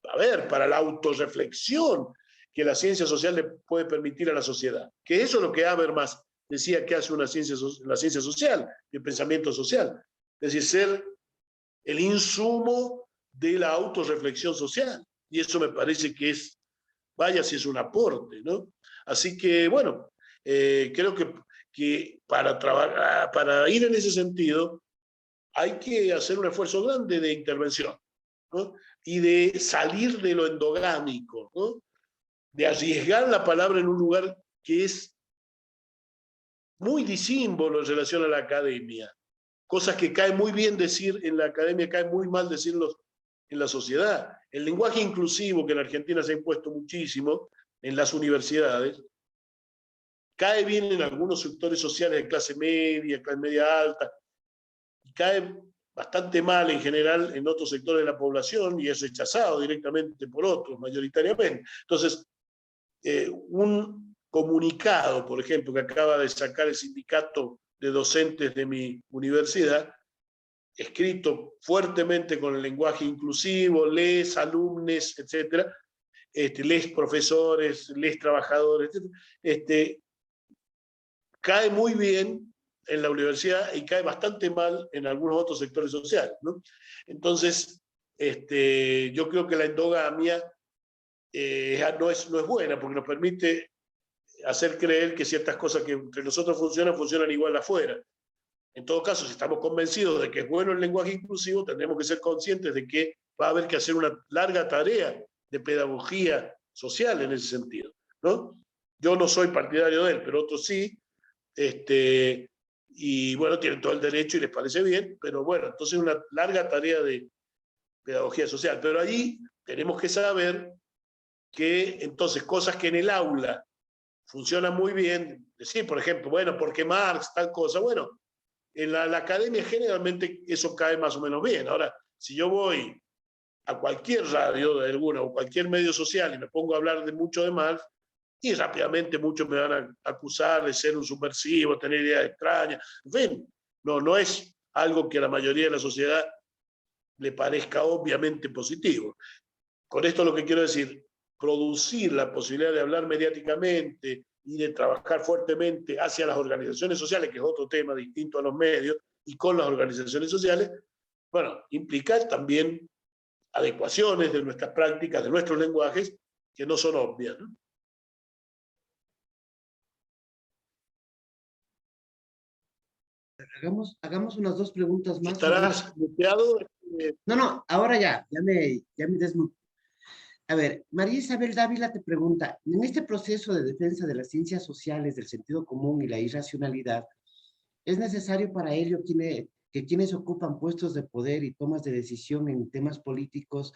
la autorreflexión que la ciencia social le puede permitir a la sociedad. Que eso es lo que Habermas decía que hace la ciencia social, el pensamiento social. Es decir, ser el insumo de la autorreflexión social. Y eso me parece que es, vaya si es un aporte, ¿no? Así que, bueno, creo que para ir en ese sentido hay que hacer un esfuerzo grande de intervención, ¿no? Y de salir de lo endogámico, ¿no? De arriesgar la palabra en un lugar que es muy disímbolo en relación a la academia. Cosas que cae muy bien decir en la academia, cae muy mal decirlos en la sociedad. El lenguaje inclusivo, que en Argentina se ha impuesto muchísimo en las universidades, cae bien en algunos sectores sociales de clase media alta, y cae bastante mal en general en otros sectores de la población y es rechazado directamente por otros, mayoritariamente. Entonces, un comunicado, por ejemplo, que acaba de sacar el sindicato de docentes de mi universidad, escrito fuertemente con el lenguaje inclusivo, les alumnos, etcétera, les profesores, les trabajadores, etcétera, cae muy bien en la universidad y cae bastante mal en algunos otros sectores sociales, ¿no? Entonces, yo creo que la endogamia no es buena porque nos permite hacer creer que ciertas cosas que entre nosotros funcionan igual afuera. En todo caso, si estamos convencidos de que es bueno el lenguaje inclusivo, tendremos que ser conscientes de que va a haber que hacer una larga tarea de pedagogía social en ese sentido, ¿no? Yo no soy partidario de él, pero otros sí, y bueno, tienen todo el derecho y les parece bien, pero bueno, entonces una larga tarea de pedagogía social. Pero allí tenemos que saber que entonces cosas que en el aula funcionan muy bien, decir, por ejemplo, bueno, porque Marx, tal cosa, bueno, en la academia generalmente eso cae más o menos bien. Ahora, si yo voy a cualquier radio de alguna o cualquier medio social y me pongo a hablar de mucho de Marx, y rápidamente muchos me van a acusar de ser un subversivo, tener ideas extrañas, en fin, no es algo que a la mayoría de la sociedad le parezca obviamente positivo. Con esto lo que quiero decir, producir la posibilidad de hablar mediáticamente y de trabajar fuertemente hacia las organizaciones sociales, que es otro tema distinto a los medios, y con las organizaciones sociales, bueno, implica también adecuaciones de nuestras prácticas, de nuestros lenguajes, que no son obvias, ¿no? Hagamos unas dos preguntas más sobre... ¿Estarás muteado? No, ahora ya me desmuteé. A ver, María Isabel Dávila te pregunta, en este proceso de defensa de las ciencias sociales, del sentido común y la irracionalidad, ¿es necesario para ello que quienes ocupan puestos de poder y tomas de decisión en temas políticos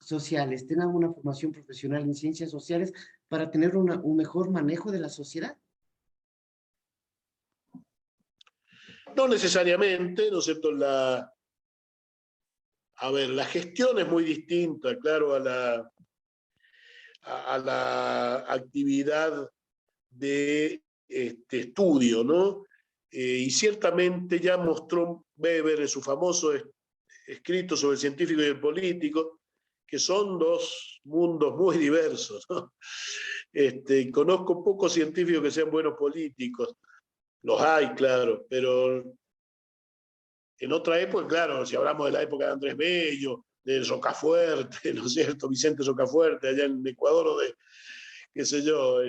sociales tengan una formación profesional en ciencias sociales para tener un mejor manejo de la sociedad? No necesariamente, ¿no es cierto? La gestión es muy distinta, claro, a la actividad de estudio, ¿no? Y ciertamente ya mostró Weber en su famoso escrito sobre el científico y el político, que son dos mundos muy diversos, ¿no? Conozco pocos científicos que sean buenos políticos, los hay, claro, pero en otra época, claro, si hablamos de la época de Andrés Bello, de Rocafuerte, ¿no es cierto? Vicente Rocafuerte, allá en Ecuador, o de, qué sé yo,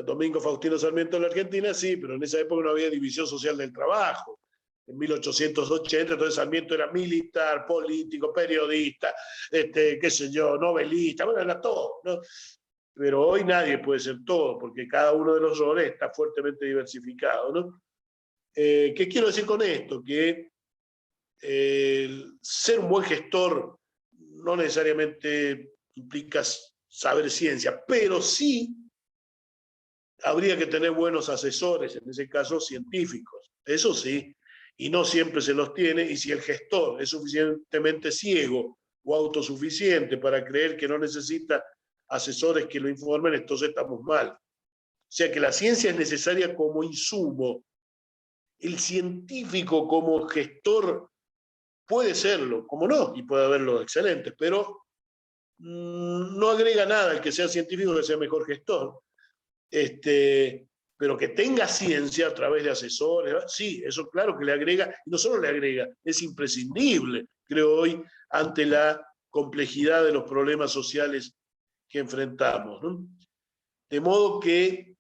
Domingo Faustino Sarmiento en la Argentina, sí, pero en esa época no había división social del trabajo. En 1880, entonces Sarmiento era militar, político, periodista, qué sé yo, novelista, bueno, era todo, ¿no? pero hoy nadie puede ser todo, porque cada uno de los roles está fuertemente diversificado, ¿no? ¿Qué quiero decir con esto? Que ser un buen gestor no necesariamente implica saber ciencia, pero sí habría que tener buenos asesores, en ese caso científicos, eso sí, y no siempre se los tiene, y si el gestor es suficientemente ciego o autosuficiente para creer que no necesita asesores que lo informen, entonces estamos mal. O sea que la ciencia es necesaria como insumo. El científico como gestor puede serlo, como no, y puede haberlo excelentes, pero no agrega nada el que sea científico que sea mejor gestor. Pero que tenga ciencia a través de asesores, sí, eso claro que le agrega, y no solo le agrega, es imprescindible, creo hoy, ante la complejidad de los problemas sociales que enfrentamos, ¿no? De modo que,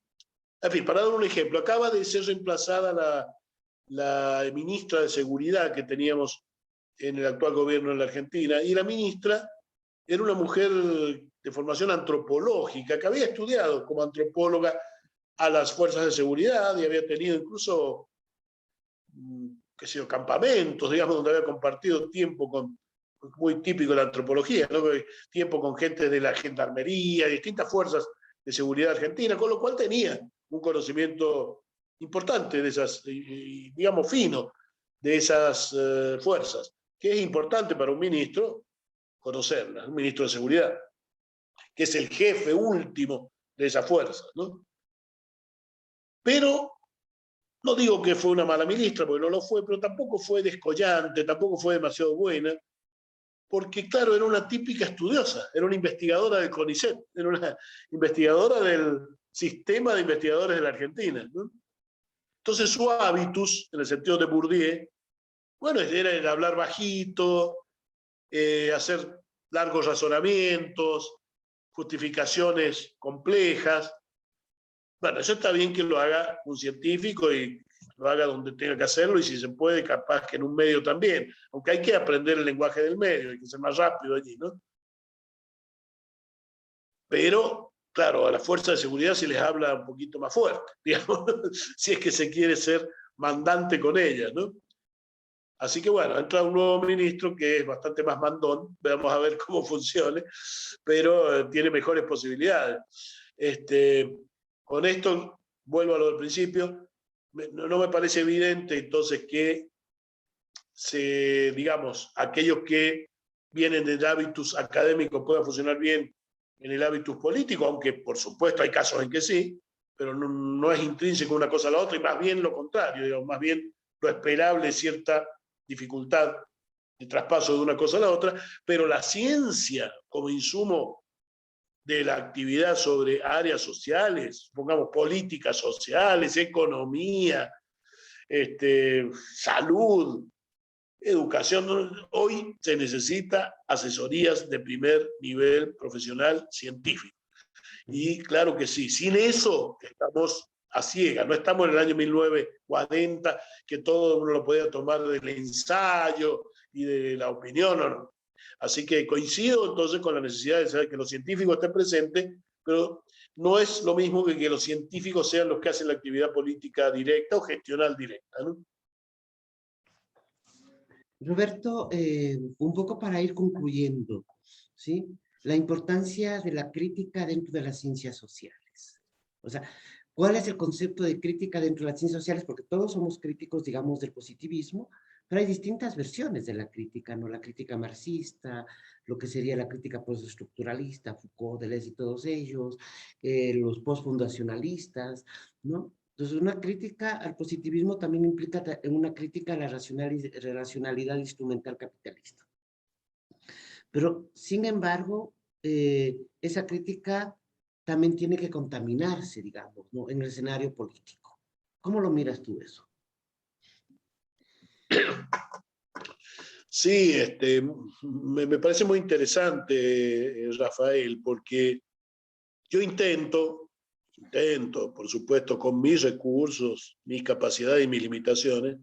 en fin, para dar un ejemplo, acaba de ser reemplazada la ministra de Seguridad que teníamos en el actual gobierno en la Argentina, y la ministra era una mujer de formación antropológica, que había estudiado como antropóloga a las fuerzas de seguridad y había tenido incluso, qué sé yo, campamentos, digamos, donde había compartido tiempo con, muy típico de la antropología, ¿no? Tiempo con gente de la gendarmería, distintas fuerzas de seguridad argentina, con lo cual tenía un conocimiento importante de esas, digamos, fino, de esas fuerzas, que es importante para un ministro conocerlas, un ministro de seguridad, que es el jefe último de esas fuerzas, ¿no? Pero no digo que fue una mala ministra, porque no lo fue, pero tampoco fue descollante, tampoco fue demasiado buena, porque claro, era una típica estudiosa, era una investigadora del CONICET, era una investigadora del sistema de investigadores de la Argentina, ¿no? Entonces su hábitus, en el sentido de Bourdieu, bueno, era el hablar bajito, hacer largos razonamientos, justificaciones complejas. Bueno, eso está bien que lo haga un científico y lo haga donde tenga que hacerlo, y si se puede, capaz que en un medio también, aunque hay que aprender el lenguaje del medio, hay que ser más rápido allí, ¿no? Pero, claro, a la fuerza de seguridad se les habla un poquito más fuerte, digamos, si es que se quiere ser mandante con ellas, ¿no? Así que bueno, entra un nuevo ministro que es bastante más mandón, vamos a ver cómo funcione, pero tiene mejores posibilidades. Con esto, vuelvo a lo del principio, no me parece evidente entonces que digamos, aquellos que vienen del hábitus académico puedan funcionar bien en el hábitus político, aunque por supuesto hay casos en que sí, pero no es intrínseco una cosa a la otra, y más bien lo contrario, digamos, más bien lo esperable es cierta dificultad de traspaso de una cosa a la otra, pero la ciencia como insumo de la actividad sobre áreas sociales, pongamos políticas sociales, economía, salud, educación. Hoy se necesita asesorías de primer nivel profesional científico. Y claro que sí, sin eso estamos a ciegas, no estamos en el año 1940, que todo uno lo podía tomar del ensayo y de la opinión, no. Así que coincido entonces con la necesidad de saber que los científicos estén presentes, pero no es lo mismo que los científicos sean los que hacen la actividad política directa o gestional directa, ¿no? Roberto, un poco para ir concluyendo, ¿sí? La importancia de la crítica dentro de las ciencias sociales. O sea, ¿cuál es el concepto de crítica dentro de las ciencias sociales? Porque todos somos críticos, digamos, del positivismo, pero hay distintas versiones de la crítica, ¿no? La crítica marxista, lo que sería la crítica postestructuralista, Foucault, Deleuze y todos ellos, los postfundacionalistas, ¿no? Entonces, una crítica al positivismo también implica una crítica a la racionalidad instrumental capitalista. Pero, sin embargo, esa crítica también tiene que contaminarse, digamos, ¿no? En el escenario político. ¿Cómo lo miras tú eso? Sí, me parece muy interesante, Rafael, porque yo intento, por supuesto, con mis recursos, mis capacidades y mis limitaciones,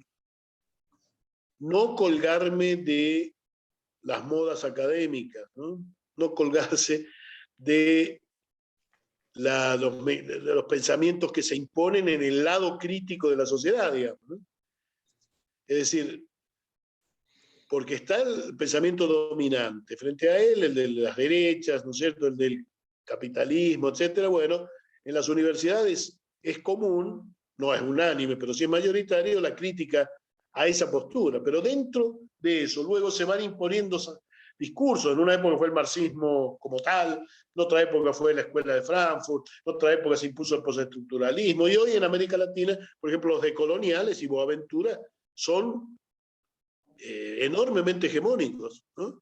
no colgarme de las modas académicas, ¿no? No colgarse de de los pensamientos que se imponen en el lado crítico de la sociedad, digamos, ¿no? Es decir, porque está el pensamiento dominante, frente a él, el de las derechas, ¿no es cierto?, el del capitalismo, etcétera. Bueno, en las universidades es común, no es unánime, pero sí es mayoritario, la crítica a esa postura. Pero dentro de eso, luego se van imponiendo discursos. En una época fue el marxismo como tal, en otra época fue la escuela de Frankfurt, en otra época se impuso el postestructuralismo, y hoy en América Latina, por ejemplo, los decoloniales y Boaventura son enormemente hegemónicos, ¿no?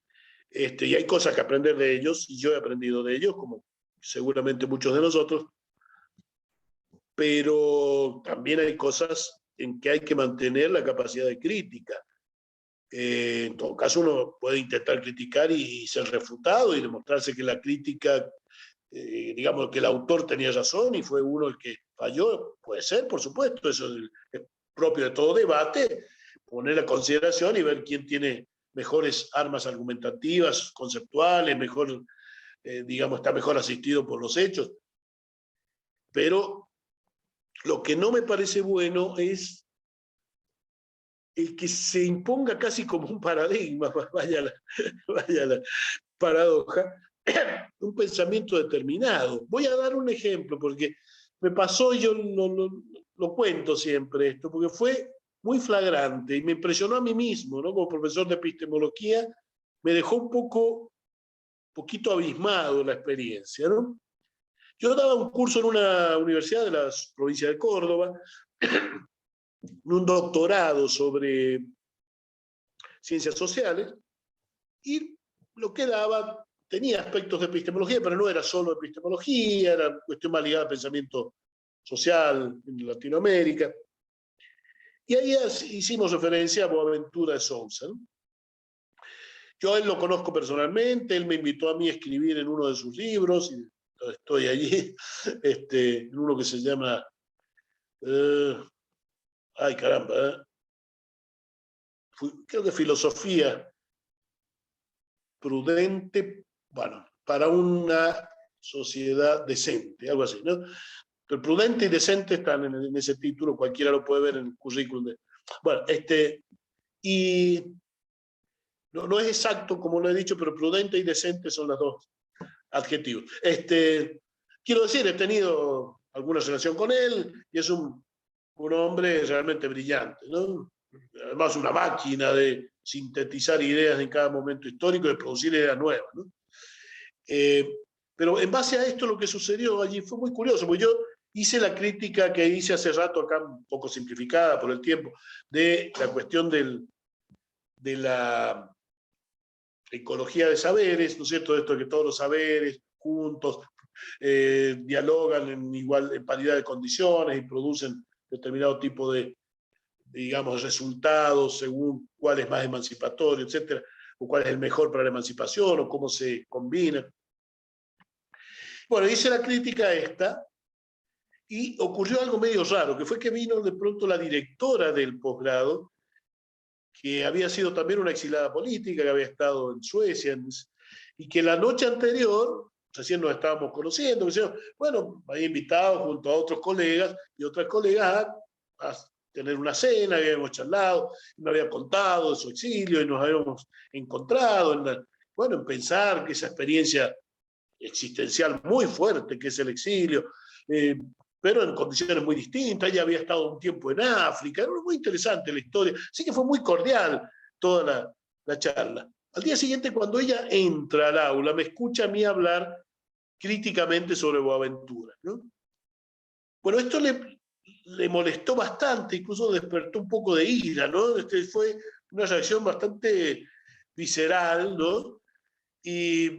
Y hay cosas que aprender de ellos, y yo he aprendido de ellos, como seguramente muchos de nosotros, pero también hay cosas en que hay que mantener la capacidad de crítica. En todo caso, uno puede intentar criticar y ser refutado y demostrarse que la crítica, digamos, que el autor tenía razón y fue uno el que falló. Puede ser, por supuesto, eso es propio de todo debate, poner a consideración y ver quién tiene mejores armas argumentativas, conceptuales, mejor, digamos, está mejor asistido por los hechos. Pero lo que no me parece bueno es el que se imponga casi como un paradigma, vaya la paradoja, un pensamiento determinado. Voy a dar un ejemplo, porque me pasó y yo lo cuento siempre esto, porque fue muy flagrante y me impresionó a mí mismo, ¿no? Como profesor de epistemología, me dejó poquito abismado la experiencia, ¿no? Yo daba un curso en una universidad de la provincia de Córdoba, un doctorado sobre ciencias sociales, y lo que daba tenía aspectos de epistemología, pero no era solo epistemología, era cuestión más ligada al pensamiento social en Latinoamérica. Y ahí hicimos referencia a Boaventura de Sousa, ¿no? Yo a él lo conozco personalmente, él me invitó a mí a escribir en uno de sus libros, y estoy allí, en uno que se llama, ay caramba, creo que Filosofía Prudente, bueno, para una sociedad decente, algo así, ¿no? El prudente y decente están en ese título, cualquiera lo puede ver en el currículum. Bueno, y no es exacto como lo he dicho, pero prudente y decente son los dos adjetivos. Quiero decir, he tenido alguna relación con él y es un hombre realmente brillante, ¿no? Además, una máquina de sintetizar ideas en cada momento histórico y de producir ideas nuevas, ¿no? Pero en base a esto, lo que sucedió allí fue muy curioso, porque yo hice la crítica que hice hace rato acá, un poco simplificada por el tiempo, de la cuestión de la ecología de saberes, ¿no es cierto? Esto de que todos los saberes juntos dialogan en paridad de condiciones y producen determinado tipo de, digamos, resultados según cuál es más emancipatorio, etcétera, o cuál es el mejor para la emancipación, o cómo se combina. Bueno, hice la crítica a esta y ocurrió algo medio raro, que fue que vino de pronto la directora del posgrado, que había sido también una exilada política, que había estado en Suecia, y que la noche anterior, recién nos estábamos conociendo, bueno, me había invitado junto a otros colegas y otras colegas a tener una cena, habíamos charlado, me había contado de su exilio y nos habíamos encontrado en pensar que esa experiencia existencial muy fuerte que es el exilio, pero en condiciones muy distintas. Ella había estado un tiempo en África, era muy interesante la historia, así que fue muy cordial toda la charla. Al día siguiente, cuando ella entra al aula, me escucha a mí hablar críticamente sobre Boaventura, ¿no? Bueno, esto le molestó bastante, incluso despertó un poco de ira, ¿no? Fue una reacción bastante visceral, ¿no? Y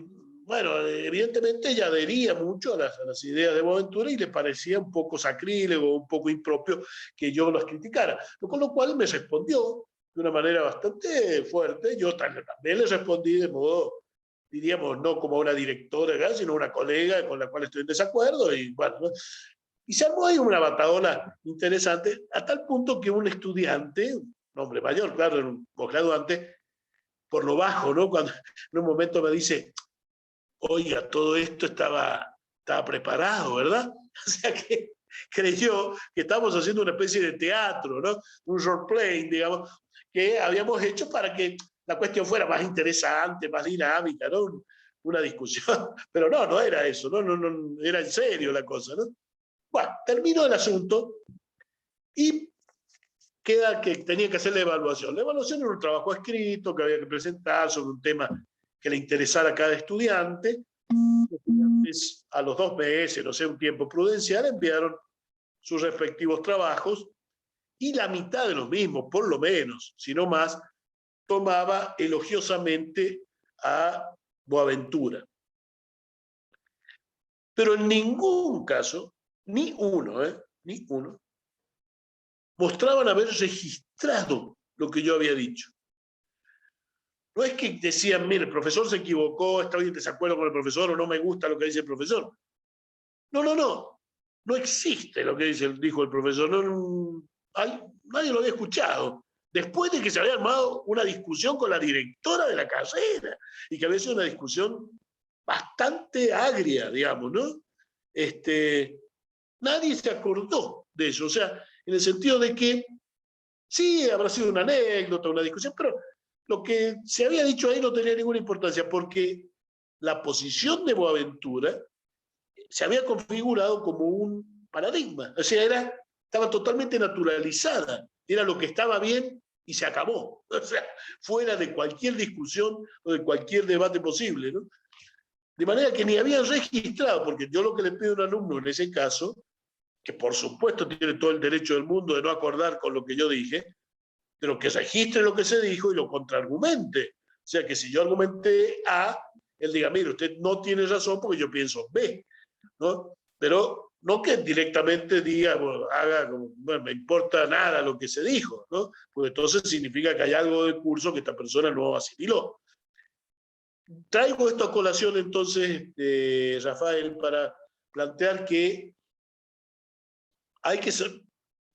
bueno, evidentemente ella adhería mucho a las ideas de Boaventura y le parecía un poco sacrílego, un poco impropio que yo las criticara. Con lo cual me respondió de una manera bastante fuerte. Yo también le respondí de modo, diríamos, no como una directora, sino una colega con la cual estoy en desacuerdo. Y bueno, ¿no? Y se armó ahí una bataola interesante, a tal punto que un estudiante, un hombre mayor, claro, un posgraduante, por lo bajo, ¿no? Cuando en un momento me dice, oiga, todo esto estaba estaba preparado, ¿verdad? O sea que creyó que estábamos haciendo una especie de teatro, ¿no? Un role-playing, digamos, que habíamos hecho para que la cuestión fuera más interesante, más dinámica, ¿no? Una discusión. Pero no, no era eso, no, era en serio la cosa, ¿no? Bueno, terminó el asunto y queda que tenía que hacer la evaluación. La evaluación era un trabajo escrito que había que presentar sobre un tema que le interesara a cada estudiante. Los estudiantes, a los 2 meses, no sé, un tiempo prudencial, enviaron sus respectivos trabajos y la mitad de los mismos, por lo menos, si no más, tomaba elogiosamente a Boaventura. Pero en ningún caso, ni uno, mostraban haber registrado lo que yo había dicho. No es que decían, mire, el profesor se equivocó, está bien, desacuerdo con el profesor o no me gusta lo que dice el profesor. No. No existe lo que dijo el profesor. Nadie lo había escuchado. Después de que se había armado una discusión con la directora de la carrera y que había sido una discusión bastante agria, digamos, ¿no? Nadie se acordó de eso. O sea, en el sentido de que sí, habrá sido una anécdota, una discusión, pero lo que se había dicho ahí no tenía ninguna importancia porque la posición de Boaventura se había configurado como un paradigma. O sea, estaba totalmente naturalizada. Era lo que estaba bien y se acabó. O sea, fuera de cualquier discusión o de cualquier debate posible, ¿no? De manera que ni habían registrado, porque yo lo que le pido a un alumno en ese caso, que por supuesto tiene todo el derecho del mundo de no acordar con lo que yo dije, pero que registre lo que se dijo y lo contraargumente. O sea, que si yo argumenté A, él diga, mire, usted no tiene razón porque yo pienso B, ¿no? Pero no que directamente diga, bueno, me importa nada lo que se dijo, ¿no? Porque entonces significa que hay algo del curso que esta persona no asimiló. Traigo esto a colación entonces, Rafael, para plantear que hay que ser,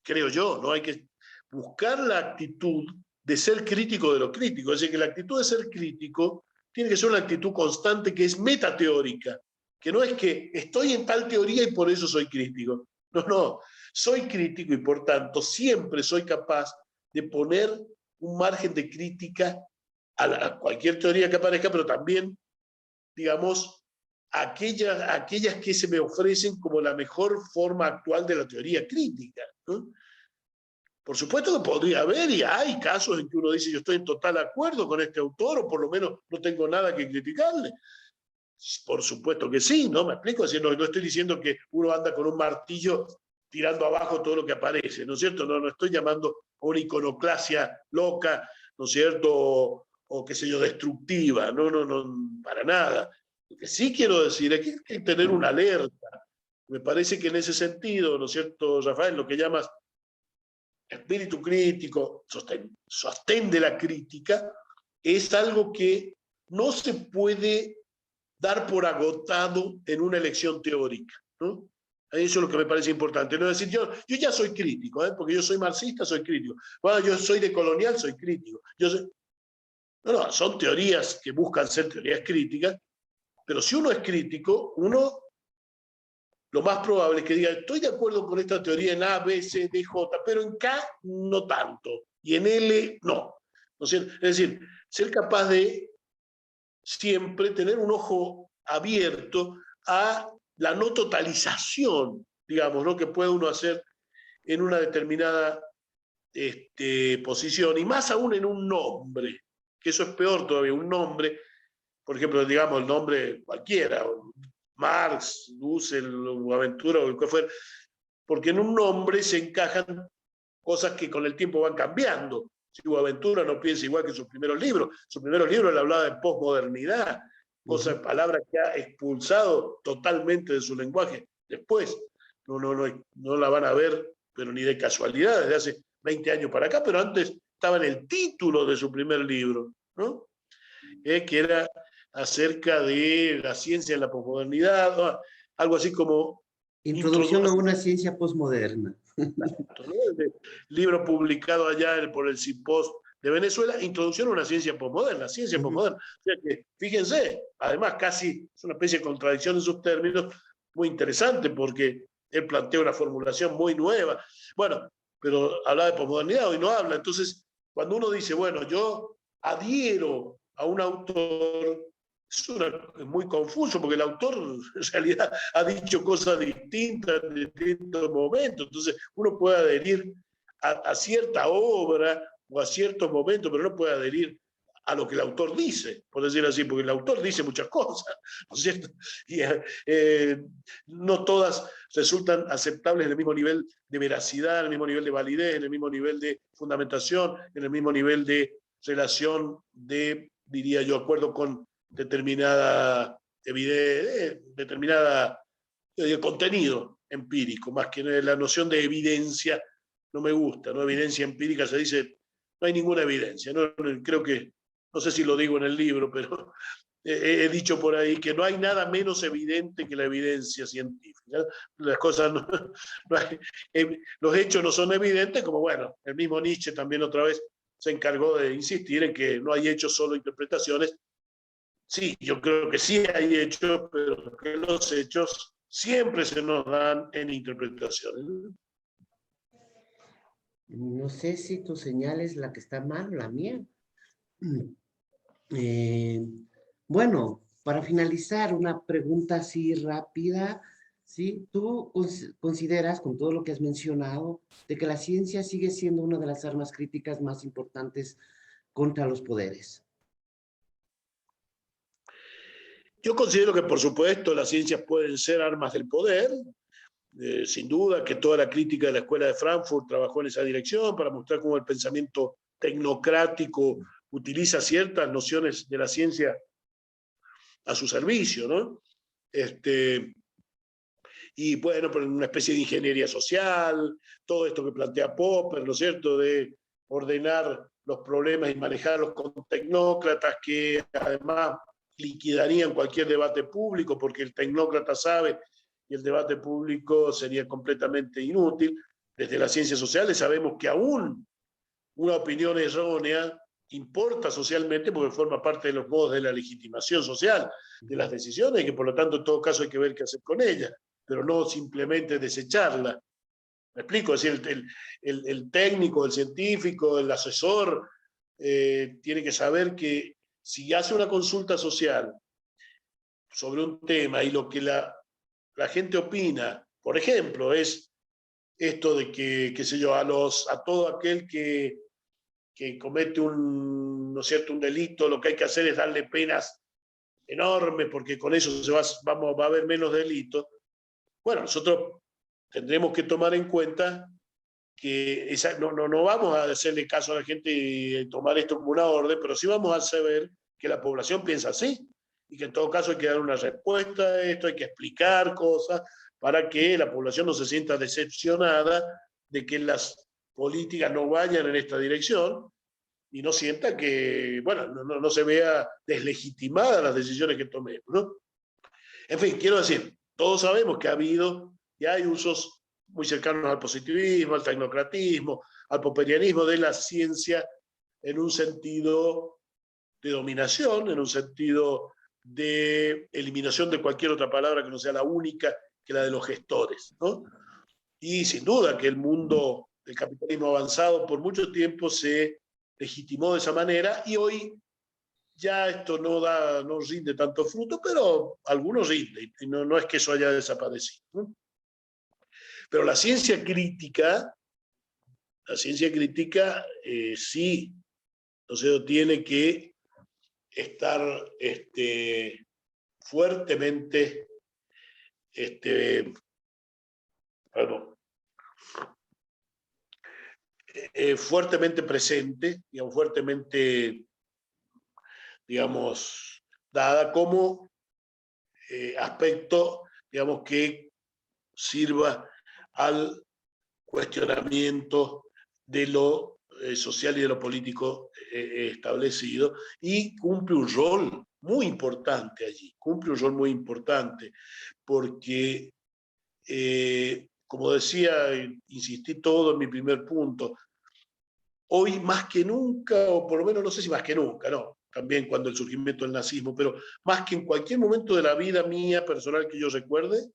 creo yo, ¿no? Hay que buscar la actitud de ser crítico de lo crítico. Es decir, que la actitud de ser crítico tiene que ser una actitud constante que es metateórica, que no es que estoy en tal teoría y por eso soy crítico. No, soy crítico y por tanto siempre soy capaz de poner un margen de crítica a cualquier teoría que aparezca, pero también, digamos, aquellas que se me ofrecen como la mejor forma actual de la teoría crítica, ¿no? Por supuesto que podría haber y hay casos en que uno dice yo estoy en total acuerdo con este autor o por lo menos no tengo nada que criticarle. Por supuesto que sí, ¿no? Me explico, no estoy diciendo que uno anda con un martillo tirando abajo todo lo que aparece, ¿no es cierto? No estoy llamando a una iconoclasia loca, ¿no es cierto? O qué sé yo, destructiva, no, para nada. Lo que sí quiero decir es que hay que tener una alerta. Me parece que en ese sentido, ¿no es cierto, Rafael? Lo que llamas espíritu crítico, sostén de la crítica, es algo que no se puede dar por agotado en una elección teórica, ¿no? Eso es lo que me parece importante. No es decir, yo ya soy crítico, porque yo soy marxista, soy crítico. Bueno, yo soy decolonial, soy crítico. No, son teorías que buscan ser teorías críticas, pero si uno es crítico, uno lo más probable es que diga, estoy de acuerdo con esta teoría en A, B, C, D, J, pero en K no tanto, y en L no. ¿No es cierto? Es decir, ser capaz de siempre tener un ojo abierto a la no totalización, digamos, ¿no? Que puede uno hacer en una determinada posición, y más aún en un nombre, que eso es peor todavía, un nombre, por ejemplo, digamos, el nombre cualquiera, Marx, Dussel, Aventura o el que fuera, porque en un nombre se encajan cosas que con el tiempo van cambiando. Si Boaventura no piensa igual que sus primeros libros él hablaba de posmodernidad, palabra que ha expulsado totalmente de su lenguaje. Después, no la van a ver, pero ni de casualidad, desde hace 20 años para acá, pero antes estaba en el título de su primer libro, ¿no? Que era acerca de la ciencia en la posmodernidad, algo así como Introducción a una ciencia posmoderna. El libro publicado allá por el CIPOS de Venezuela, Introducción a una ciencia posmoderna, posmoderna. O sea que, fíjense, además casi es una especie de contradicción en sus términos, muy interesante porque él plantea una formulación muy nueva. Bueno, pero habla de posmodernidad, hoy no habla. Entonces, cuando uno dice, bueno, yo adhiero a un autor, es muy confuso porque el autor en realidad ha dicho cosas distintas en distintos momentos. Entonces, uno puede adherir a cierta obra o a ciertos momentos, pero no puede adherir a lo que el autor dice, por decir así, porque el autor dice muchas cosas, ¿no es cierto? Y no todas resultan aceptables en el mismo nivel de veracidad, en el mismo nivel de validez, en el mismo nivel de fundamentación, en el mismo nivel de relación de, diría yo, acuerdo con determinada determinada contenido empírico, más que la noción de evidencia no me gusta, ¿no? Evidencia empírica se dice, no hay ninguna evidencia, ¿no? Creo que, no sé si lo digo en el libro, pero he dicho por ahí que no hay nada menos evidente que la evidencia científica. Las cosas no hay, los hechos no son evidentes, como bueno, el mismo Nietzsche también otra vez se encargó de insistir en que no hay hechos, solo interpretaciones. Sí, yo creo que sí hay hechos, pero que los hechos siempre se nos dan en interpretaciones. No sé si tu señal es la que está mal o la mía. Bueno, para finalizar, una pregunta así rápida, ¿sí? ¿Tú consideras, con todo lo que has mencionado, de que la ciencia sigue siendo una de las armas críticas más importantes contra los poderes? Yo considero que, por supuesto, las ciencias pueden ser armas del poder. Sin duda que toda la crítica de la Escuela de Frankfurt trabajó en esa dirección para mostrar cómo el pensamiento tecnocrático utiliza ciertas nociones de la ciencia a su servicio, ¿no? Y bueno, por una especie de ingeniería social, todo esto que plantea Popper, ¿no es cierto?, de ordenar los problemas y manejarlos con tecnócratas que además liquidarían cualquier debate público porque el tecnócrata sabe y el debate público sería completamente inútil. Desde las ciencias sociales sabemos que aún una opinión errónea importa socialmente porque forma parte de los modos de la legitimación social de las decisiones y que por lo tanto en todo caso hay que ver qué hacer con ella, pero no simplemente desecharla. ¿Me explico? Es decir, el técnico, el científico, el asesor tiene que saber que si hace una consulta social sobre un tema y lo que la gente opina, por ejemplo, es esto de que, qué sé yo, a todo aquel que comete ¿no es cierto?, un delito, lo que hay que hacer es darle penas enormes porque con eso va a haber menos delitos. Bueno, nosotros tendremos que tomar en cuenta que no vamos a hacerle caso a la gente y tomar esto como una orden, pero sí vamos a saber que la población piensa así y que en todo caso hay que dar una respuesta a esto, hay que explicar cosas para que la población no se sienta decepcionada de que las políticas no vayan en esta dirección y no sienta que, bueno, no se vea deslegitimadas las decisiones que tomemos, ¿no? En fin, quiero decir, todos sabemos que ha habido y hay usos muy cercanos al positivismo, al tecnocratismo, al popperianismo de la ciencia en un sentido de dominación, en un sentido de eliminación de cualquier otra palabra que no sea la única que la de los gestores, ¿no? Y sin duda que el mundo del capitalismo avanzado por mucho tiempo se legitimó de esa manera y hoy ya esto no rinde tanto fruto, pero algunos rinde, y no es que eso haya desaparecido, ¿no? Pero la ciencia crítica sí, entonces tiene que estar fuertemente, perdón, fuertemente presente, digamos, fuertemente, digamos, dada como aspecto, digamos, que sirva al cuestionamiento de lo social y de lo político establecido y cumple un rol muy importante allí, cumple un rol muy importante porque, como decía, insistí todo en mi primer punto, hoy más que nunca, o por lo menos no sé si más que nunca, no, también cuando el surgimiento del nazismo, pero más que en cualquier momento de la vida mía personal que yo recuerde,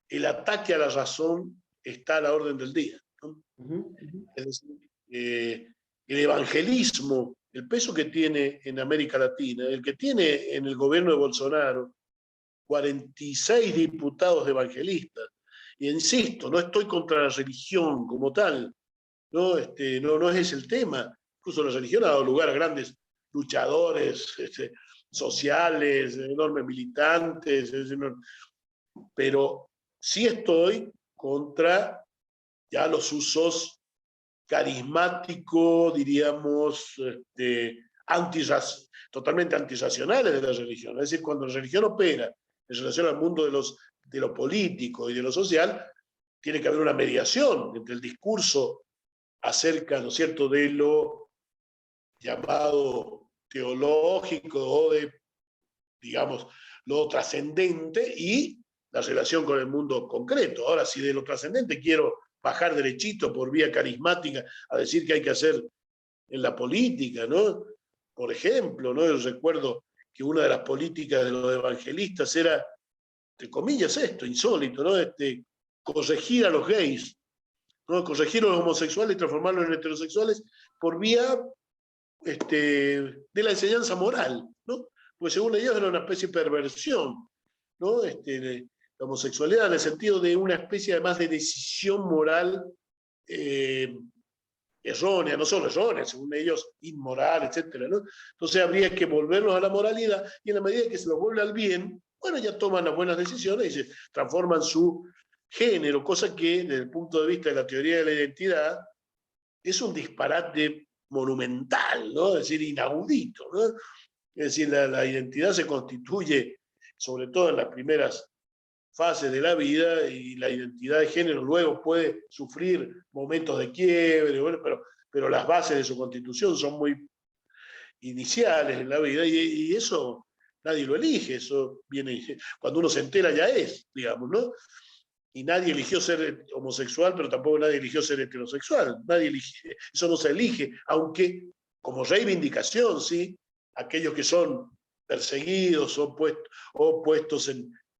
el ataque a la razón está a la orden del día, ¿no? Ujú, ujú. Es decir, el evangelismo, el peso que tiene en América Latina, el que tiene en el gobierno de Bolsonaro, 46 diputados evangelistas. Y insisto, no estoy contra la religión como tal, no, no es ese el tema. Incluso la religión ha dado lugar a grandes luchadores sociales, enormes militantes, pero sí estoy contra ya los usos carismáticos, diríamos, totalmente antirracionales de la religión. Es decir, cuando la religión opera en relación al mundo de lo político y de lo social, tiene que haber una mediación entre el discurso acerca, ¿no es cierto?, de lo llamado teológico o de, digamos, lo trascendente y la relación con el mundo concreto. Ahora, si de lo trascendente quiero bajar derechito por vía carismática a decir que hay que hacer en la política, ¿no? Por ejemplo, ¿no? Yo recuerdo que una de las políticas de los evangelistas era, entre comillas, esto, insólito, ¿no? Corregir a los gays, ¿no? Corregir a los homosexuales y transformarlos en heterosexuales por vía de la enseñanza moral, ¿no? Pues según ellos era una especie de perversión, ¿no? La homosexualidad en el sentido de una especie además de decisión moral errónea, no solo errónea, según ellos, inmoral, etcétera, ¿no? Entonces habría que volverlos a la moralidad y en la medida que se los vuelve al bien, bueno, ya toman las buenas decisiones y se transforman su género, cosa que desde el punto de vista de la teoría de la identidad es un disparate monumental, ¿no? Es decir, inaudito, ¿no? Es decir, la identidad se constituye, sobre todo en las primeras fases de la vida, y la identidad de género luego puede sufrir momentos de quiebre, bueno, pero las bases de su constitución son muy iniciales en la vida y eso nadie lo elige, eso viene, cuando uno se entera ya es, digamos, ¿no? Y nadie eligió ser homosexual, pero tampoco nadie eligió ser heterosexual, nadie elige, eso no se elige, aunque como reivindicación, sí, aquellos que son perseguidos o puestos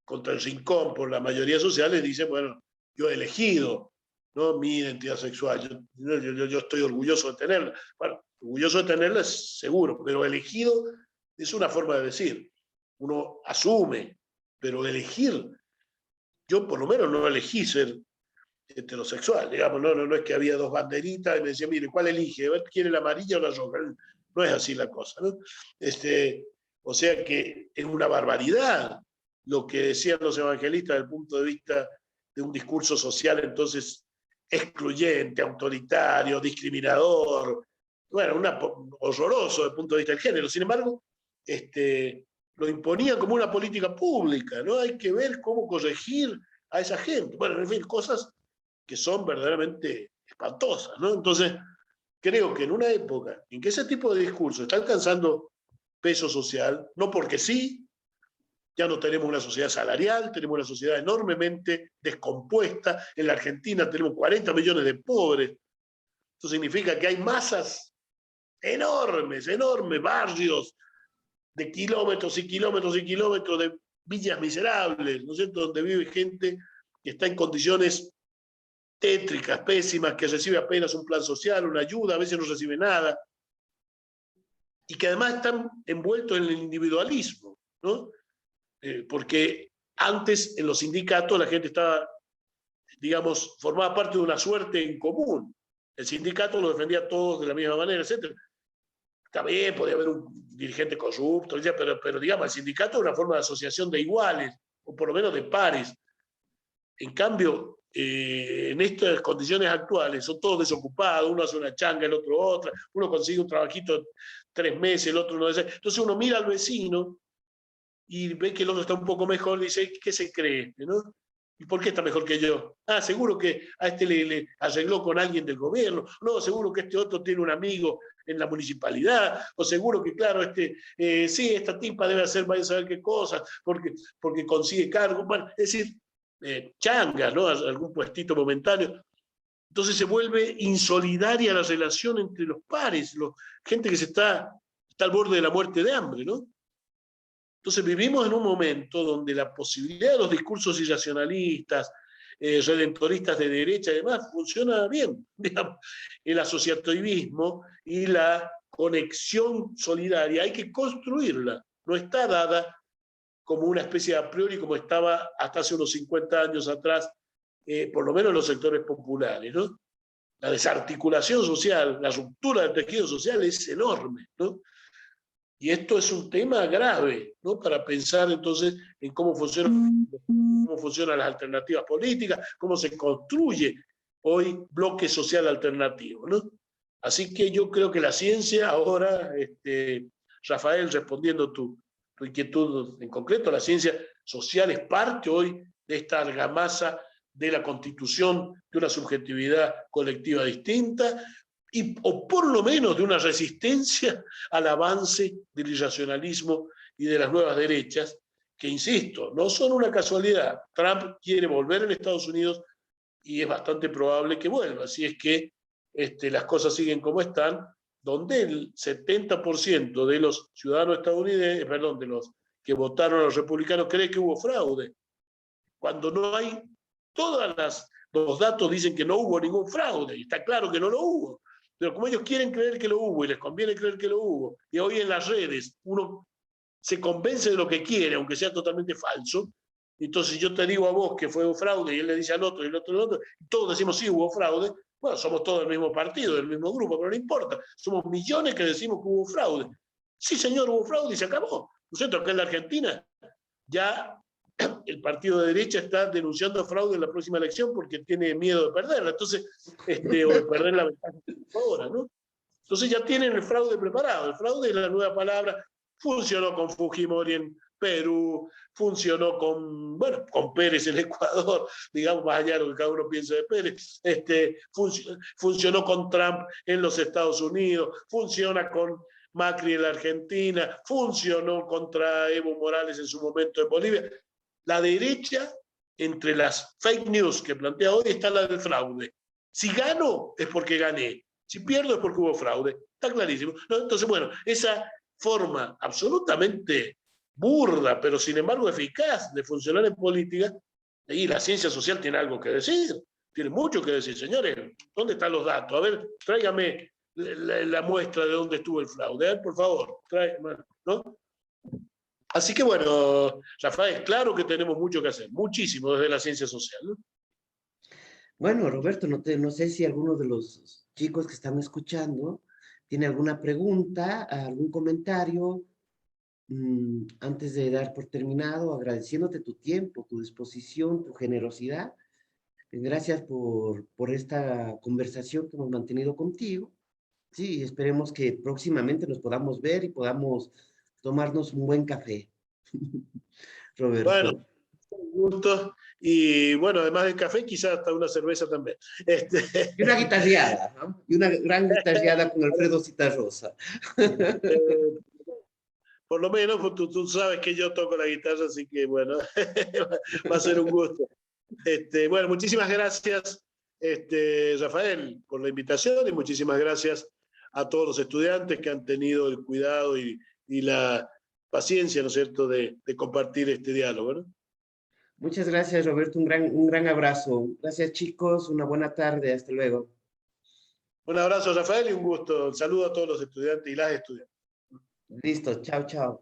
contra el rincón por la mayoría social les dicen, bueno, yo he elegido, ¿no?, mi identidad sexual, yo estoy orgulloso de tenerla. Bueno, orgulloso de tenerla es seguro, pero elegido es una forma de decir, uno asume, pero elegir, yo por lo menos no elegí ser heterosexual, digamos, no es que había dos banderitas y me decía, mire, ¿cuál elige? ¿Quiere la amarilla o la roja? No es así la cosa, ¿no? O sea que es una barbaridad lo que decían los evangelistas desde el punto de vista de un discurso social entonces excluyente, autoritario, discriminador, bueno, horroroso desde el punto de vista del género. Sin embargo, lo imponían como una política pública, ¿no? Hay que ver cómo corregir a esa gente. Bueno, en fin, cosas que son verdaderamente espantosas, ¿no? Entonces, creo que en una época en que ese tipo de discurso está alcanzando peso social, no porque sí, ya no tenemos una sociedad salarial, tenemos una sociedad enormemente descompuesta, en la Argentina tenemos 40 millones de pobres, eso significa que hay masas enormes, enormes barrios de kilómetros y kilómetros y kilómetros de villas miserables, ¿no es cierto?, donde vive gente que está en condiciones tétricas, pésimas, que recibe apenas un plan social, una ayuda, a veces no recibe nada, y que además están envueltos en el individualismo, ¿no? Porque antes en los sindicatos la gente estaba, digamos, formaba parte de una suerte en común. El sindicato lo defendía a todos de la misma manera, etc. Está bien, podía haber un dirigente corrupto, pero digamos, el sindicato es una forma de asociación de iguales, o por lo menos de pares. En cambio, en estas condiciones actuales, son todos desocupados, uno hace una changa, el otro otra, uno consigue un trabajito 3 meses, el otro no. Entonces uno mira al vecino y ve que el otro está un poco mejor, dice, ¿qué se cree? ¿No? ¿Y por qué está mejor que yo? Ah, seguro que a este le arregló con alguien del gobierno. No, seguro que este otro tiene un amigo en la municipalidad. O seguro que, claro, sí, esta tipa debe hacer vaya a saber qué cosas, porque consigue cargo. Bueno, es decir, changas, ¿no? Algún puestito momentáneo. Entonces se vuelve insolidaria la relación entre los pares, gente que está al borde de la muerte de hambre, ¿no? Entonces vivimos en un momento donde la posibilidad de los discursos irracionalistas, redentoristas de derecha y demás, funciona bien. Digamos, el asociativismo y la conexión solidaria hay que construirla, no está dada como una especie de a priori como estaba hasta hace unos 50 años atrás, por lo menos en los sectores populares, ¿no? La desarticulación social, la ruptura del tejido social es enorme, ¿no? Y esto es un tema grave, ¿no? Para pensar entonces en cómo funcionan las alternativas políticas, cómo se construye hoy bloque social alternativo, ¿no? Así que yo creo que la ciencia ahora, Rafael, respondiendo tu inquietud en concreto, la ciencia social es parte hoy de esta argamasa de la constitución de una subjetividad colectiva distinta, o por lo menos de una resistencia al avance del irracionalismo y de las nuevas derechas, que insisto, no son una casualidad. Trump quiere volver en Estados Unidos y es bastante probable que vuelva, si es que las cosas siguen como están, donde el 70% de los ciudadanos estadounidenses, perdón, de los que votaron a los republicanos, cree que hubo fraude, cuando no hay, los datos dicen que no hubo ningún fraude, y está claro que no lo hubo. Pero como ellos quieren creer que lo hubo y les conviene creer que lo hubo, y hoy en las redes uno se convence de lo que quiere, aunque sea totalmente falso, entonces yo te digo a vos que fue un fraude y él le dice al otro y el otro al otro, y todos decimos sí, hubo fraude, bueno, somos todos del mismo partido, del mismo grupo, pero no importa, somos millones que decimos que hubo fraude. Sí, señor, hubo fraude y se acabó. ¿No es cierto? Acá en la Argentina ya el partido de derecha está denunciando fraude en la próxima elección porque tiene miedo de perderla, entonces, o de perder la ventaja ahora, ¿no? Entonces ya tienen el fraude preparado. El fraude es la nueva palabra. Funcionó con Fujimori en Perú, funcionó con Pérez en Ecuador, digamos, más allá de lo que cada uno piensa de Pérez, funcionó con Trump en los Estados Unidos, funciona con Macri en la Argentina, funcionó contra Evo Morales en su momento en Bolivia. La derecha, entre las fake news que plantea hoy, está la del fraude. Si gano, es porque gané. Si pierdo, es porque hubo fraude. Está clarísimo, ¿no? Entonces, bueno, esa forma absolutamente burda, pero sin embargo eficaz de funcionar en política, y la ciencia social tiene algo que decir, tiene mucho que decir. Señores, ¿dónde están los datos? A ver, tráigame la muestra de dónde estuvo el fraude. A ver, por favor, tráigame, ¿no? Así que bueno, Rafael, claro que tenemos mucho que hacer, muchísimo desde la ciencia social, ¿no? Bueno, Roberto, no sé si alguno de los chicos que están escuchando tiene alguna pregunta, algún comentario. Antes de dar por terminado, agradeciéndote tu tiempo, tu disposición, tu generosidad. Gracias por esta conversación que hemos mantenido contigo. Sí, esperemos que próximamente nos podamos ver y podamos tomarnos un buen café. Bueno, Roberto. un gusto. Y bueno, además del café, quizás hasta una cerveza también. Y una guitarreada, ¿no? Y una gran guitarreada con Alfredo Citarrosa. Por lo menos pues, tú sabes que yo toco la guitarra, así que bueno, va a ser un gusto. Bueno, muchísimas gracias, Rafael, por la invitación y muchísimas gracias a todos los estudiantes que han tenido el cuidado y la paciencia, ¿no es cierto?, de compartir este diálogo, ¿no? Muchas gracias, Roberto. Un gran abrazo. Gracias, chicos. Una buena tarde. Hasta luego. Un abrazo, Rafael, y un gusto. Un saludo a todos los estudiantes y las estudiantes. Listo. Chao, chao.